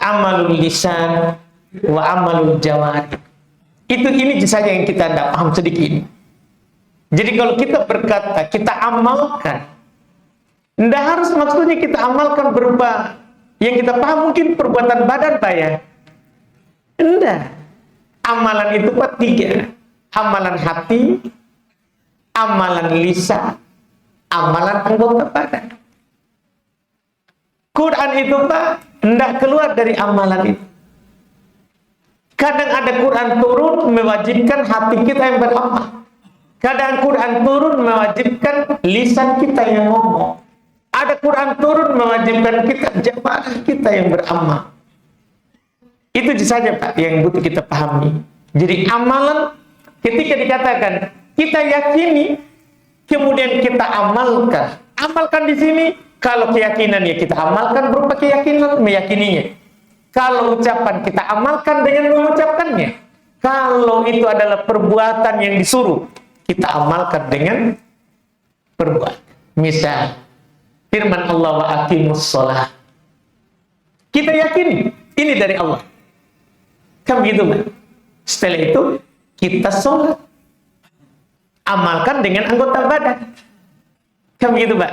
amalul lisan, wa amalul jawari. Ini saja yang kita tidak paham sedikit. Jadi kalau kita berkata, kita amalkan, tidak harus maksudnya kita amalkan berupa yang kita paham mungkin perbuatan badan, Pak ya. Tidak. Amalan itu Pak 3. Amalan hati, amalan lisan, amalan anggota badan. Quran itu Pak tidak keluar dari amalan itu. Kadang ada Quran turun mewajibkan hati kita yang beramal. Kadang Quran turun mewajibkan lisan kita yang ngomong. Ada Quran turun mewajibkan kita jawaban kita yang beramal. Itu saja Pak yang butuh kita pahami. Jadi amalan ketika dikatakan kita yakini, kemudian kita amalkan. Amalkan di sini kalau keyakinan ya kita amalkan berupa keyakinan meyakininya. Kalau ucapan kita amalkan dengan mengucapkannya. Kalau itu adalah perbuatan yang disuruh, kita amalkan dengan perbuatan. Misal firman Allah wa aqimus shalah. Kita yakini ini dari Allah. Kan begitu, Pak? Setelah itu kita sholat. Amalkan dengan anggota badan. Kan begitu, Pak?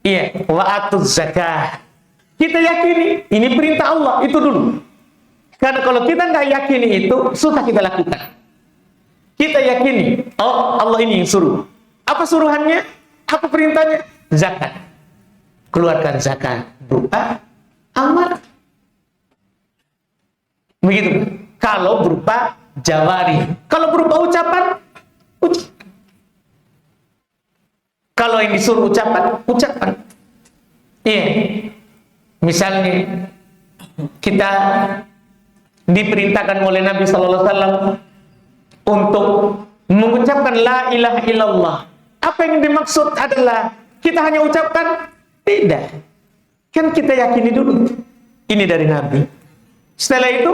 Iya, wa atuz zakah. Kita yakini ini perintah Allah, itu dulu. Karena kalau kita nggak yakini itu, susah kita lakukan. Kita yakini, oh Allah ini yang suruh. Apa suruhannya? Apa perintahnya? Zakat. Keluarkan zakat berupa amal. Begitu. Kalau berupa jawari. Kalau berupa ucapan, ucapan. Kalau yang disuruh ucapan, ucapan. Iya. Misalnya kita diperintahkan oleh Nabi Sallallahu Alaihi Wasallam untuk mengucapkan la ilaha illallah. Apa yang dimaksud adalah kita hanya ucapkan? Tidak. Kan kita yakini dulu. Ini dari Nabi. Setelah itu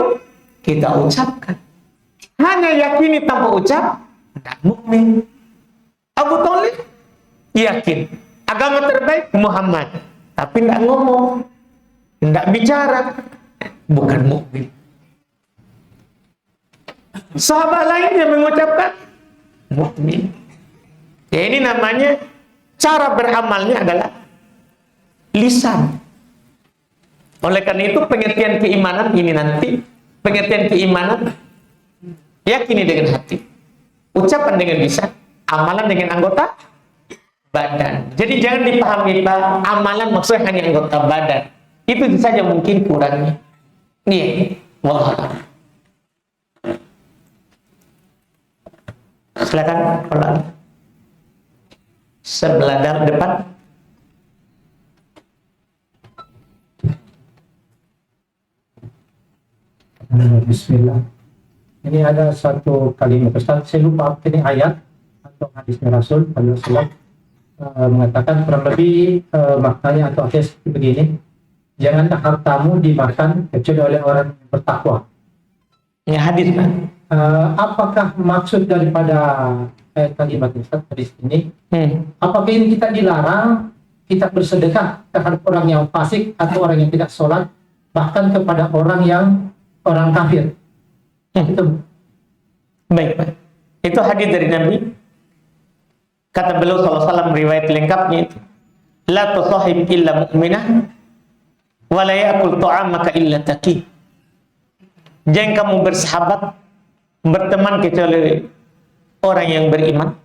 kita ucapkan. Hanya yakini tanpa ucap, tidak mukmin. Abu Thalib yakin agama terbaik Muhammad, tapi tidak ngomong, tidak bicara, bukan mukmin. Sahabat lain yang mengucapkan mukmin. Ya ini namanya cara beramalnya adalah lisan. Oleh karena itu pengertian keimanan ini nanti, pengertian keimanan yakini dengan hati, ucapan dengan lisan, amalan dengan anggota badan. Jadi jangan dipahami Pak, amalan maksudnya hanya anggota badan. Itu saja mungkin kurangnya. Nih, wallah. Silakan kalau sebelah depan. Bismillah. Ini ada satu kalimat Ustaz, saya lupa ini ayat atau hadisnya Rasul SAW mengatakan kurang lebih maknanya atau hadis begini, janganlah hartamu dimakan kecuali oleh orang yang bertakwa. Ya hadis Pak. Apakah maksud daripada kalimat Ustaz hadis ini, apakah ini kita dilarang kita bersedekah terhadap orang yang fasik atau orang yang tidak sholat, bahkan kepada orang kafir? Itu. Baik. Itu hadis dari Nabi. Kata beliau sallallahu alaihi wasallam, riwayat lengkapnya itu, la tusahib illa mu'minah wa la ya'kul ta'amaka illa taqi. Jangan kamu bersahabat, berteman kecuali orang yang beriman.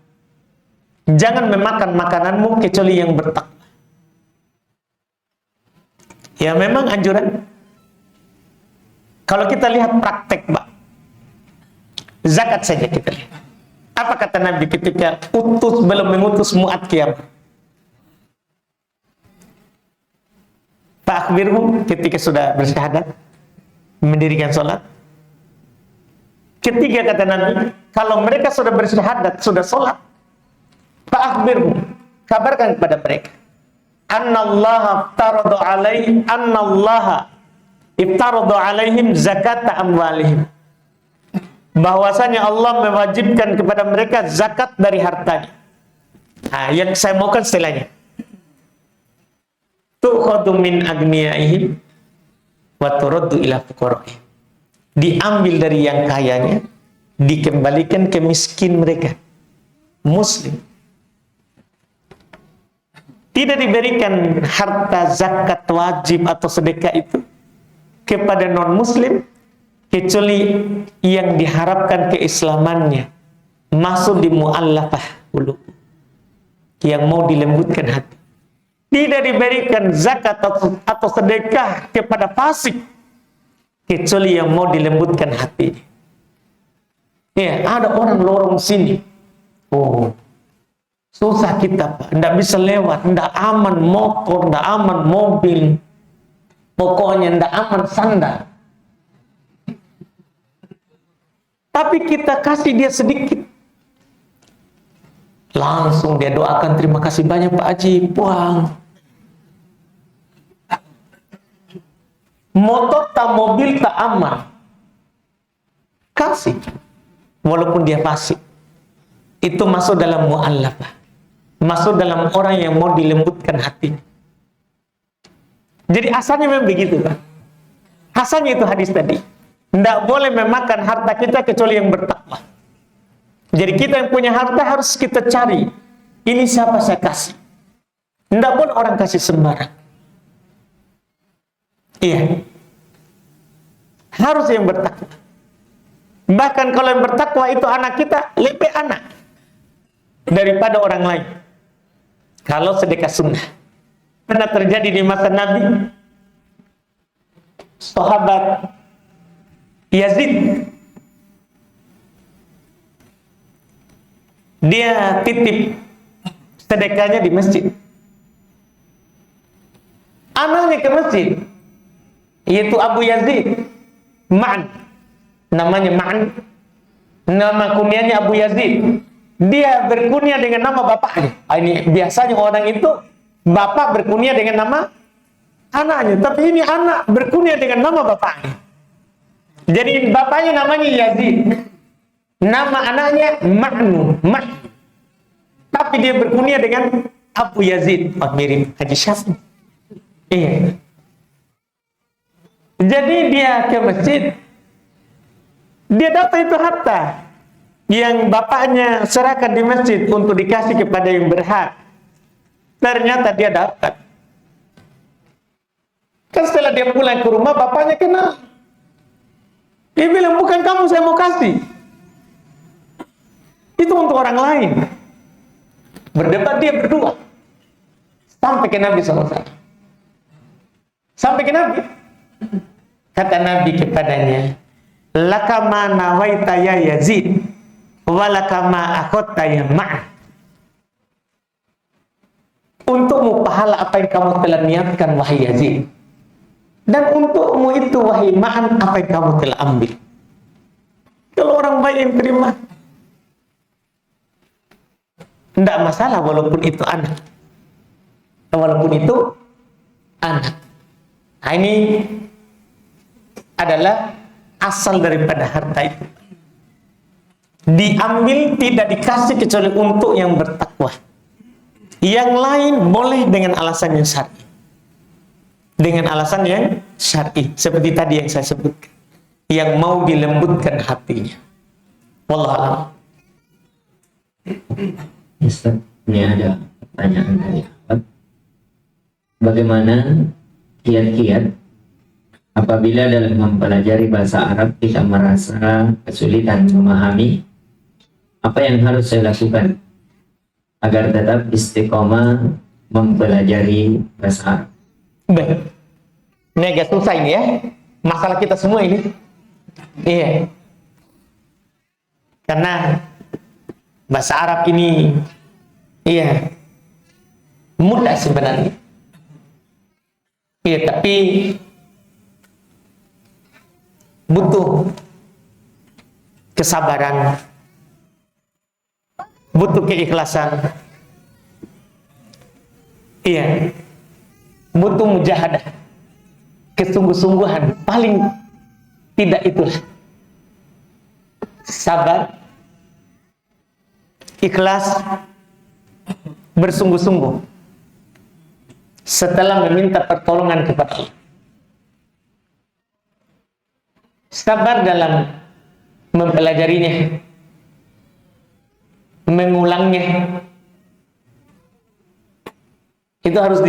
Jangan memakan makananmu kecuali yang bertakwa. Ya memang anjuran. Kalau kita lihat praktek, Pak, zakat saja kita lihat. Apa kata Nabi ketika belum mengutus Mu'adh ke Yaman? Pak akhbirhum, ketika sudah bersyahadat, mendirikan sholat. Ketiga kata Nabi, kalau mereka sudah bersyahadat, sudah sholat, Pak akhbirhum, kabarkan kepada mereka, annallaha iftaradu alaihim zakata amwalihim, bahwasanya Allah mewajibkan kepada mereka zakat dari hartanya. Nah, yang saya maukan setelahnya, tu'khadhu min agniyaihim wa turaddu ila fuqara'ihim, diambil dari yang kayanya, dikembalikan ke miskin mereka, muslim. Tidak diberikan harta zakat wajib atau sedekah itu kepada non-muslim kecuali yang diharapkan keislamannya masuk di mu'allafah qulub, yang mau dilembutkan hati. Tidak diberikan zakat atau sedekah kepada fasik kecuali yang mau dilembutkan hati. Ya, ada orang lorong sini, oh susah kita, Pak, tidak bisa lewat, tidak aman motor, tidak aman mobil, pokoknya tidak aman sandal. Tapi kita kasih dia sedikit, langsung dia doakan, terima kasih banyak Pak Haji, puang. Motor tak, mobil tak aman, kasih, walaupun dia fasik. Itu masuk dalam mu'allafah, masuk dalam orang yang mau dilembutkan hatinya. Jadi asalnya memang begitu, Pak. Asalnya itu hadis tadi, tidak boleh memakan harta kita kecuali yang bertakwa. Jadi kita yang punya harta harus kita cari, ini siapa saya kasih. Tidak boleh orang kasih sembarang. Iya, harus yang bertakwa. Bahkan kalau yang bertakwa itu anak kita, lebih anak daripada orang lain. Kalau sedekah sunnah, pernah terjadi di masa Nabi, sahabat Yazid, dia titip sedekahnya di masjid. Anaknya ke masjid, yaitu Abu Yazid, Ma'an, namanya Ma'an, nama kunyanya Abu Yazid. Dia berkunyah dengan nama bapaknya. Ini biasanya orang itu bapak berkunyah dengan nama anaknya, tapi ini anak berkunyah dengan nama bapaknya. Jadi bapaknya namanya Yazid, nama anaknya Ma'nu, tapi dia berkunyah dengan Abu Yazid. Oh, mirip Haji Syafi'i. Iya. Jadi dia ke masjid, dia dapat itu harta yang bapaknya serahkan di masjid untuk dikasih kepada yang berhak. Ternyata dia dapat. Kan setelah dia pulang ke rumah, bapaknya kenal. Dia bilang, bukan kamu saya mau kasih, itu untuk orang lain. Berdebat dia berdua sampai ke Nabi SAW. Sampai ke Nabi, kata Nabi kepadanya, lakama nawaita ya Yazid, walakama akhadta ya Ma'an. Untukmu pahala apa yang kamu telah niatkan wahai Yazid, dan untukmu itu wahai Ma'an apa yang kamu telah ambil. Kalau orang baik yang terima, tidak masalah walaupun itu anak. Walaupun itu anak. Nah, ini adalah asal daripada harta itu. diambil, tidak dikasih kecuali untuk yang bertakwa. Yang lain boleh dengan alasan yang syar'i. Dengan alasan yang syar'i, seperti tadi yang saya sebutkan. Yang mau dilembutkan hatinya. Wallahu a'lam. Ustaz, ini ada pertanyaan dari Ahmad. Bagaimana kiat-kiat apabila dalam mempelajari bahasa Arab kita merasa kesulitan memahami, apa yang harus saya lakukan agar tetap istiqomah mempelajari bahasa Arab? Baik. Ini agak susah ini ya. Masalah kita semua ini. Iya. Karena bahasa Arab ini mudah sebenarnya. Iya, tapi butuh kesabaran, butuh keikhlasan. Iya. Butuh mujahadah, kesungguh-sungguhan. Paling tidak itulah sabar, ikhlas, bersungguh-sungguh setelah meminta pertolongan kepada Allah. Sabar dalam mempelajarinya, mengulangnya, itu harus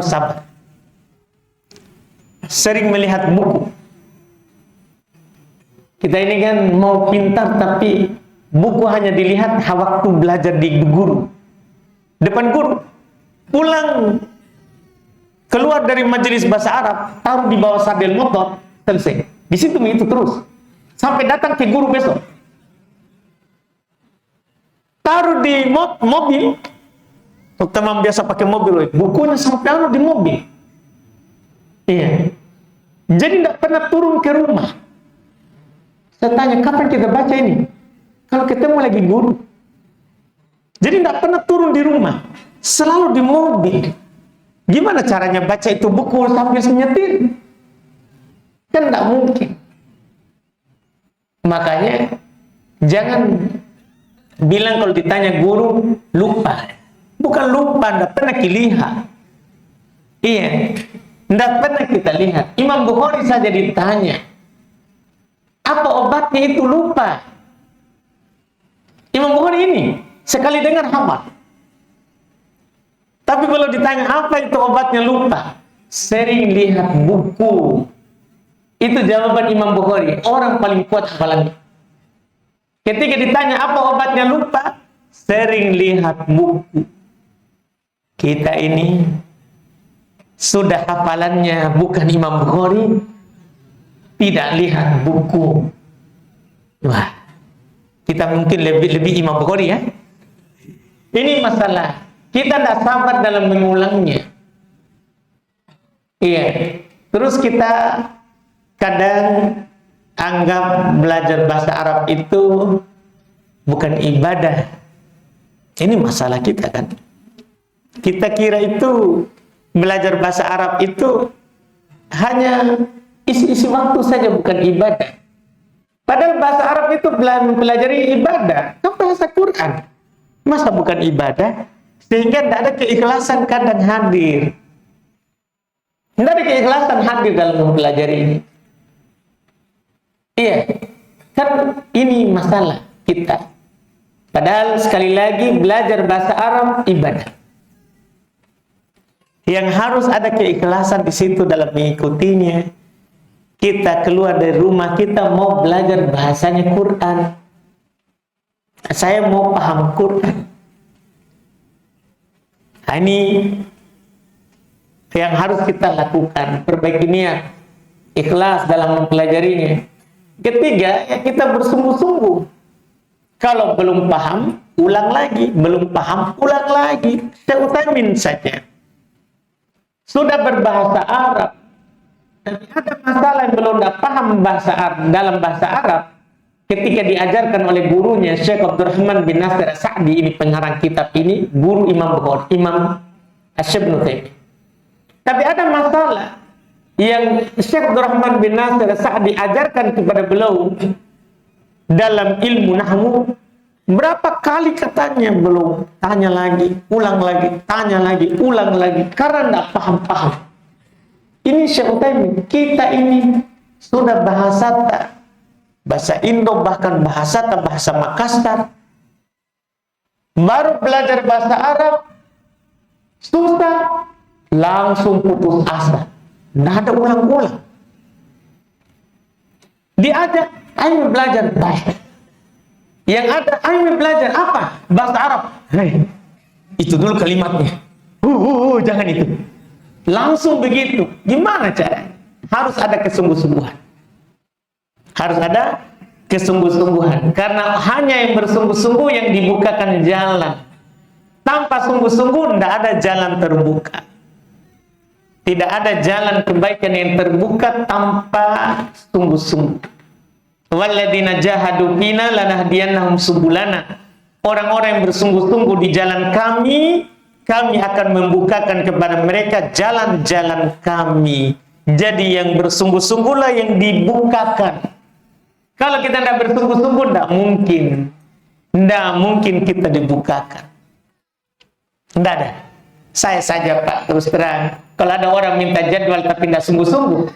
sabar. Sering melihat buku. Kita ini kan mau pintar, tapi buku hanya dilihat waktu belajar di guru, depan guru. Pulang keluar dari majelis bahasa Arab, taruh di bawah sadel motor, selesai. Di situ itu terus sampai datang ke guru besok. Taruh di mobil. Teman biasa pakai mobil, bukunya sampai taruh di mobil. Iya. Jadi tidak pernah turun ke rumah. Saya tanya, kapan kita baca ini? Kalau ketemu lagi guru. Jadi tidak pernah turun di rumah, selalu di mobil. Gimana caranya baca itu buku sambil nyetir? Kan tidak mungkin. Makanya jangan bilang kalau ditanya guru lupa. Bukan lupa, tidak pernah dilihat. Iya, tidak pernah kita lihat. Imam Bukhari saja ditanya, apa obatnya itu lupa? Imam Bukhari ini sekali dengar hafal. Tapi kalau ditanya apa itu obatnya lupa, sering lihat buku. Itu jawaban Imam Bukhari, orang paling kuat hafalannya. Ketika ditanya apa obatnya lupa, sering lihat buku. Kita ini sudah hafalannya bukan Imam Bukhari, tidak lihat buku. Wah, kita mungkin lebih Imam Bukhari ya. Ini masalah. Kita tidak sabar dalam mengulangnya. Iya. Terus kita kadang anggap belajar bahasa Arab itu bukan ibadah. Ini masalah kita kan. Kita kira itu belajar bahasa Arab itu hanya isi-isi waktu saja, bukan ibadah. Padahal bahasa Arab itu mempelajari ibadah, itu bahasa Quran. Masa bukan ibadah? Sehingga tidak ada keikhlasan kadang hadir. Tidak ada keikhlasan hadir dalam mempelajari ini. Iya, kan ini masalah kita. Padahal sekali lagi belajar bahasa Arab ibadah. Yang harus ada keikhlasan di situ dalam mengikutinya. Kita keluar dari rumah, kita mau belajar bahasanya Quran. Saya mau paham Quran. Nah, ini yang harus kita lakukan. Perbaiki niat, ikhlas dalam mempelajarinya. Ketiga, ya kita bersungguh-sungguh. Kalau belum paham, ulang lagi. Belum paham, ulang lagi. Seutamin saja. Sudah berbahasa Arab, tapi ada masalah yang belum paham bahasa Arab, dalam bahasa Arab. Ketika diajarkan oleh gurunya Syekh Abdurrahman bin Nasir Sa'di, ini pengarang kitab ini, guru Imam Bukhari, Imam Asy-Ibnu Taimiyah. Tapi ada masalah yang Syekh Abdurrahman bin Nasir Sa'di ajarkan kepada beliau, dalam ilmu nahwu, berapa kali katanya belum, tanya lagi, ulang lagi, tanya lagi, ulang lagi, karena tidak paham-paham. Ini Syekh Utsaimin, kita ini sudah bahasa Indo, bahkan bahasa Makassar, baru belajar bahasa Arab, susah, langsung putus asa, tidak ada ulang-ulang. Diajak, ayo belajar bahasa. Yang ada, ayo belajar apa? Bahasa Arab. Hei, itu dulu kalimatnya. Jangan itu. Langsung begitu. Gimana caranya? Harus ada kesungguh-sungguhan. Harus ada kesungguh-sungguhan. Karena hanya yang bersungguh-sungguh yang dibukakan jalan. Tanpa sungguh-sungguh tidak ada jalan terbuka. Tidak ada jalan kebaikan yang terbuka tanpa sungguh-sungguh. Walladzina jahadu fina lanahdiyannahum subulana. Orang-orang yang bersungguh-sungguh di jalan kami akan membukakan kepada mereka jalan-jalan kami. Jadi yang bersungguh-sungguhlah yang dibukakan. Kalau kita tidak bersungguh-sungguh, tidak mungkin kita dibukakan. Tidak ada. Saya saja Pak, terus terang, kalau ada orang minta jadwal tapi tidak sungguh-sungguh,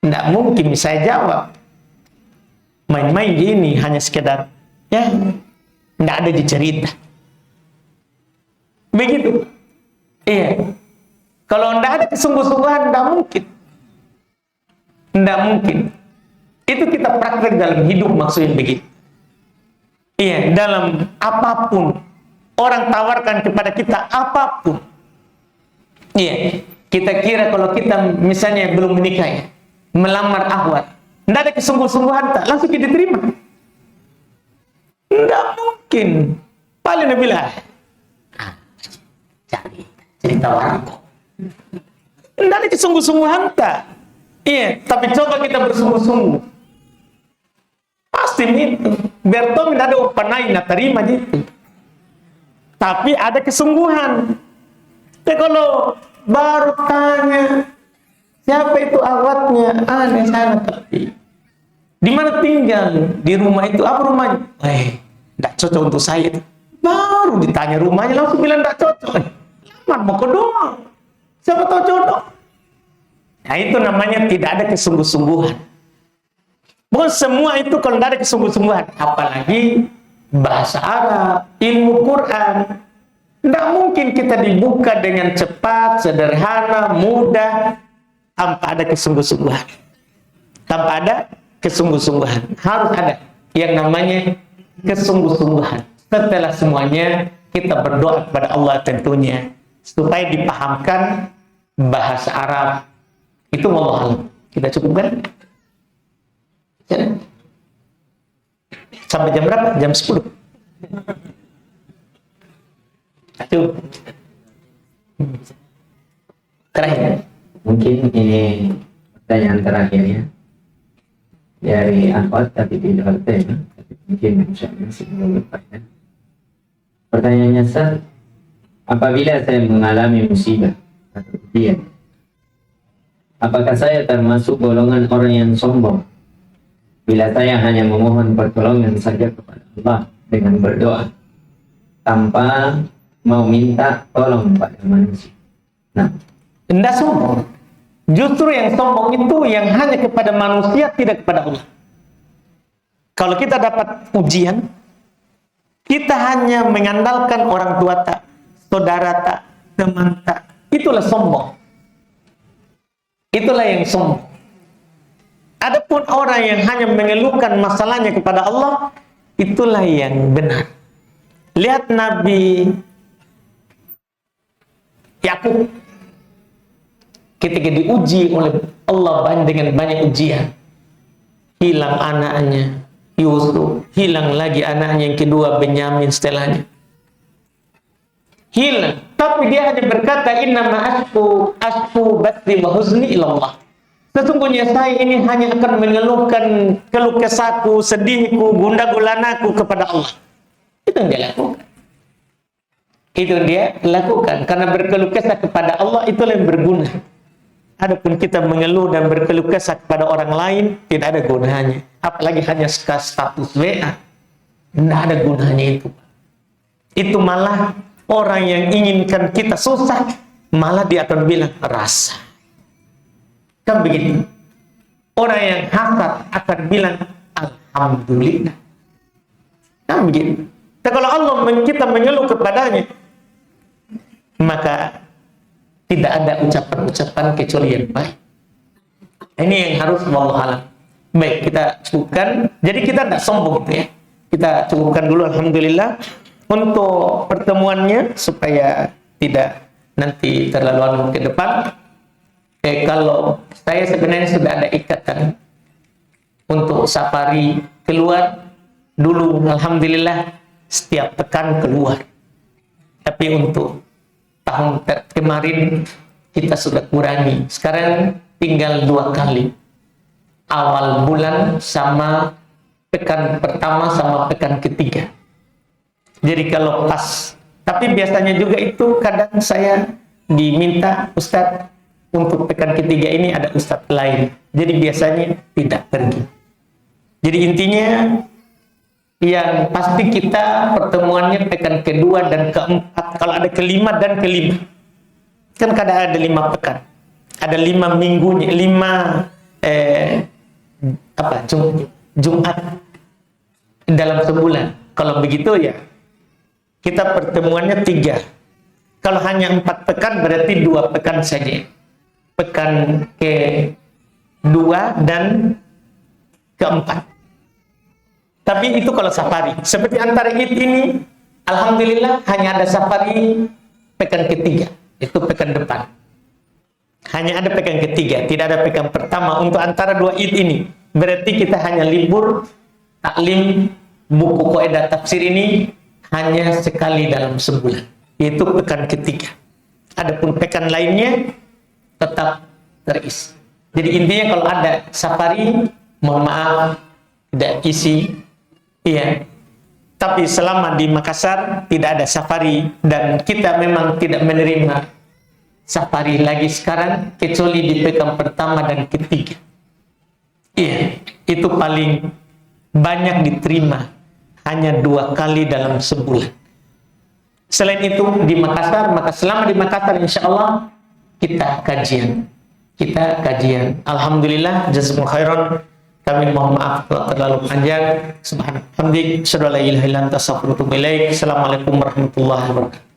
tidak mungkin saya jawab. Main-main gini hanya sekedar, ya, tidak ada di cerita. Begitu. Iya. Kalau tidak ada kesungguh-sungguhan, tidak mungkin. Tidak mungkin. Itu kita praktek dalam hidup, maksudnya begitu. Iya, dalam apapun. Orang tawarkan kepada kita apapun. Iya, kita kira kalau kita misalnya belum menikah ya, melamar akhwat, tidak ada kesungguh-sungguhan, tak langsung kita terima. Tidak mungkin. Paling dia bilang, cari cerita orang kok. Tidak ada kesungguh-sungguhan tak. Iya, tapi coba kita bersungguh-sungguh. Pasti itu. Biar Tom tidak ada upanain, terima gitu. Tapi ada kesungguhan. Tapi kalau baru tanya, siapa itu awatnya? Di sana tapi. Di mana tinggal? Di rumah itu. Apa rumahnya? Tidak cocok untuk saya. Baru ditanya rumahnya, langsung bilang tidak cocok. Lamar mau ke doang. Siapa tahu jodoh? Nah itu namanya tidak ada kesungguh-sungguhan. Bukan semua itu kalau tidak ada kesungguh-sungguhan. Apalagi bahasa Arab, ilmu Quran. Tidak mungkin kita dibuka dengan cepat, sederhana, mudah, tanpa ada kesungguh-sungguhan. Tanpa ada kesungguh-sungguhan. Harus ada yang namanya kesungguh-sungguhan. Setelah semuanya, kita berdoa kepada Allah tentunya, supaya dipahamkan bahasa Arab. Itu wallahu a'lam. Kita cukupkan? Sampai jam berapa? Jam 10. Satu. Terakhir. Mungkin ini pertanyaan terakhirnya dari akhwat tapi tidak bertanya, tapi mungkin masih belum bertanya. Pertanyaannya, Ustaz, apabila saya mengalami musibah atau ujian, apakah saya termasuk golongan orang yang sombong bila saya hanya memohon pertolongan saja kepada Allah dengan berdoa tanpa mau minta tolong pada manusia? Nah, tidak sombong. Justru yang sombong itu yang hanya kepada manusia, tidak kepada Allah. Kalau kita dapat ujian, kita hanya mengandalkan orang tua tak, saudara tak, teman tak. Itulah sombong. Itulah yang sombong. Adapun orang yang hanya mengeluhkan masalahnya kepada Allah, itulah yang benar. Lihat Nabi Yakub ketika diuji oleh Allah dengan banyak ujian. Hilang anaknya Yusuf, hilang lagi anaknya yang kedua Benyamin setelahnya. Hilang, tapi dia hanya berkata, innama asfu bathi wa huzni ilallah. Sesungguhnya saya ini hanya akan mengeluhkan keluh kesahku, sedihku, gundah gulanaku kepada Allah. Itu yang dia lakukan. Itu yang dia lakukan. Karena berkeluh kesah kepada Allah itulah yang berguna. Adapun kita mengeluh dan berkeluh kesah kepada orang lain, tidak ada gunanya. Apalagi hanya status WA. Tidak ada gunanya itu. Itu malah orang yang inginkan kita susah, malah dia akan bilang rasa. Kan begitu. Orang yang hasad akan bilang alhamdulillah. Kan begitu. Dan kalau Allah kita mengeluh kepadanya, maka tidak ada ucapan-ucapan kecuali yang baik. Ini yang harus wallahualam. Baik, kita cukupkan. Jadi kita tidak sombong gitu ya. Kita cukupkan dulu alhamdulillah untuk pertemuannya supaya tidak nanti terlalu lama ke depan. Kalau saya sebenarnya sudah ada ikatan untuk safari keluar dulu, alhamdulillah setiap pekan keluar. Tapi untuk tahun kemarin kita sudah kurangi. Sekarang tinggal 2 kali. Awal bulan sama pekan pertama sama pekan ketiga. Jadi kalau pas, tapi biasanya juga itu kadang saya diminta Ustadz untuk pekan ketiga ini ada Ustadz lain. Jadi biasanya tidak pergi. Jadi intinya yang pasti kita pertemuannya pekan kedua dan keempat. Kalau ada kelima dan kelima, kan kadang ada 5 pekan, ada 5 minggunya, 5 Jumat dalam sebulan. Kalau begitu ya kita pertemuannya 3. Kalau hanya 4 pekan berarti 2 pekan saja. Pekan ke-2 dan ke-4. Tapi itu kalau safari. Seperti antara Id ini, alhamdulillah hanya ada safari pekan ketiga. Itu pekan depan. Hanya ada pekan ketiga, tidak ada pekan pertama untuk antara 2 Id ini. Berarti kita hanya libur taklim buku kaidah tafsir ini hanya sekali dalam sebulan. Yaitu pekan ketiga. Adapun pekan lainnya tetap terisi. Jadi intinya kalau ada safari, mohon maaf tidak isi. Iya, tapi selama di Makassar tidak ada safari dan kita memang tidak menerima safari lagi sekarang kecuali di pekan pertama dan ketiga. Iya, itu paling banyak diterima hanya 2 kali dalam sebulan. Selain itu di Makassar, maka selama di Makassar insya Allah kita kajian. Alhamdulillah, jazakumullah khairan. Kami mohon maaf kalau terlalu panjang. Subhanallah. Assalamualaikum warahmatullahi wabarakatuh.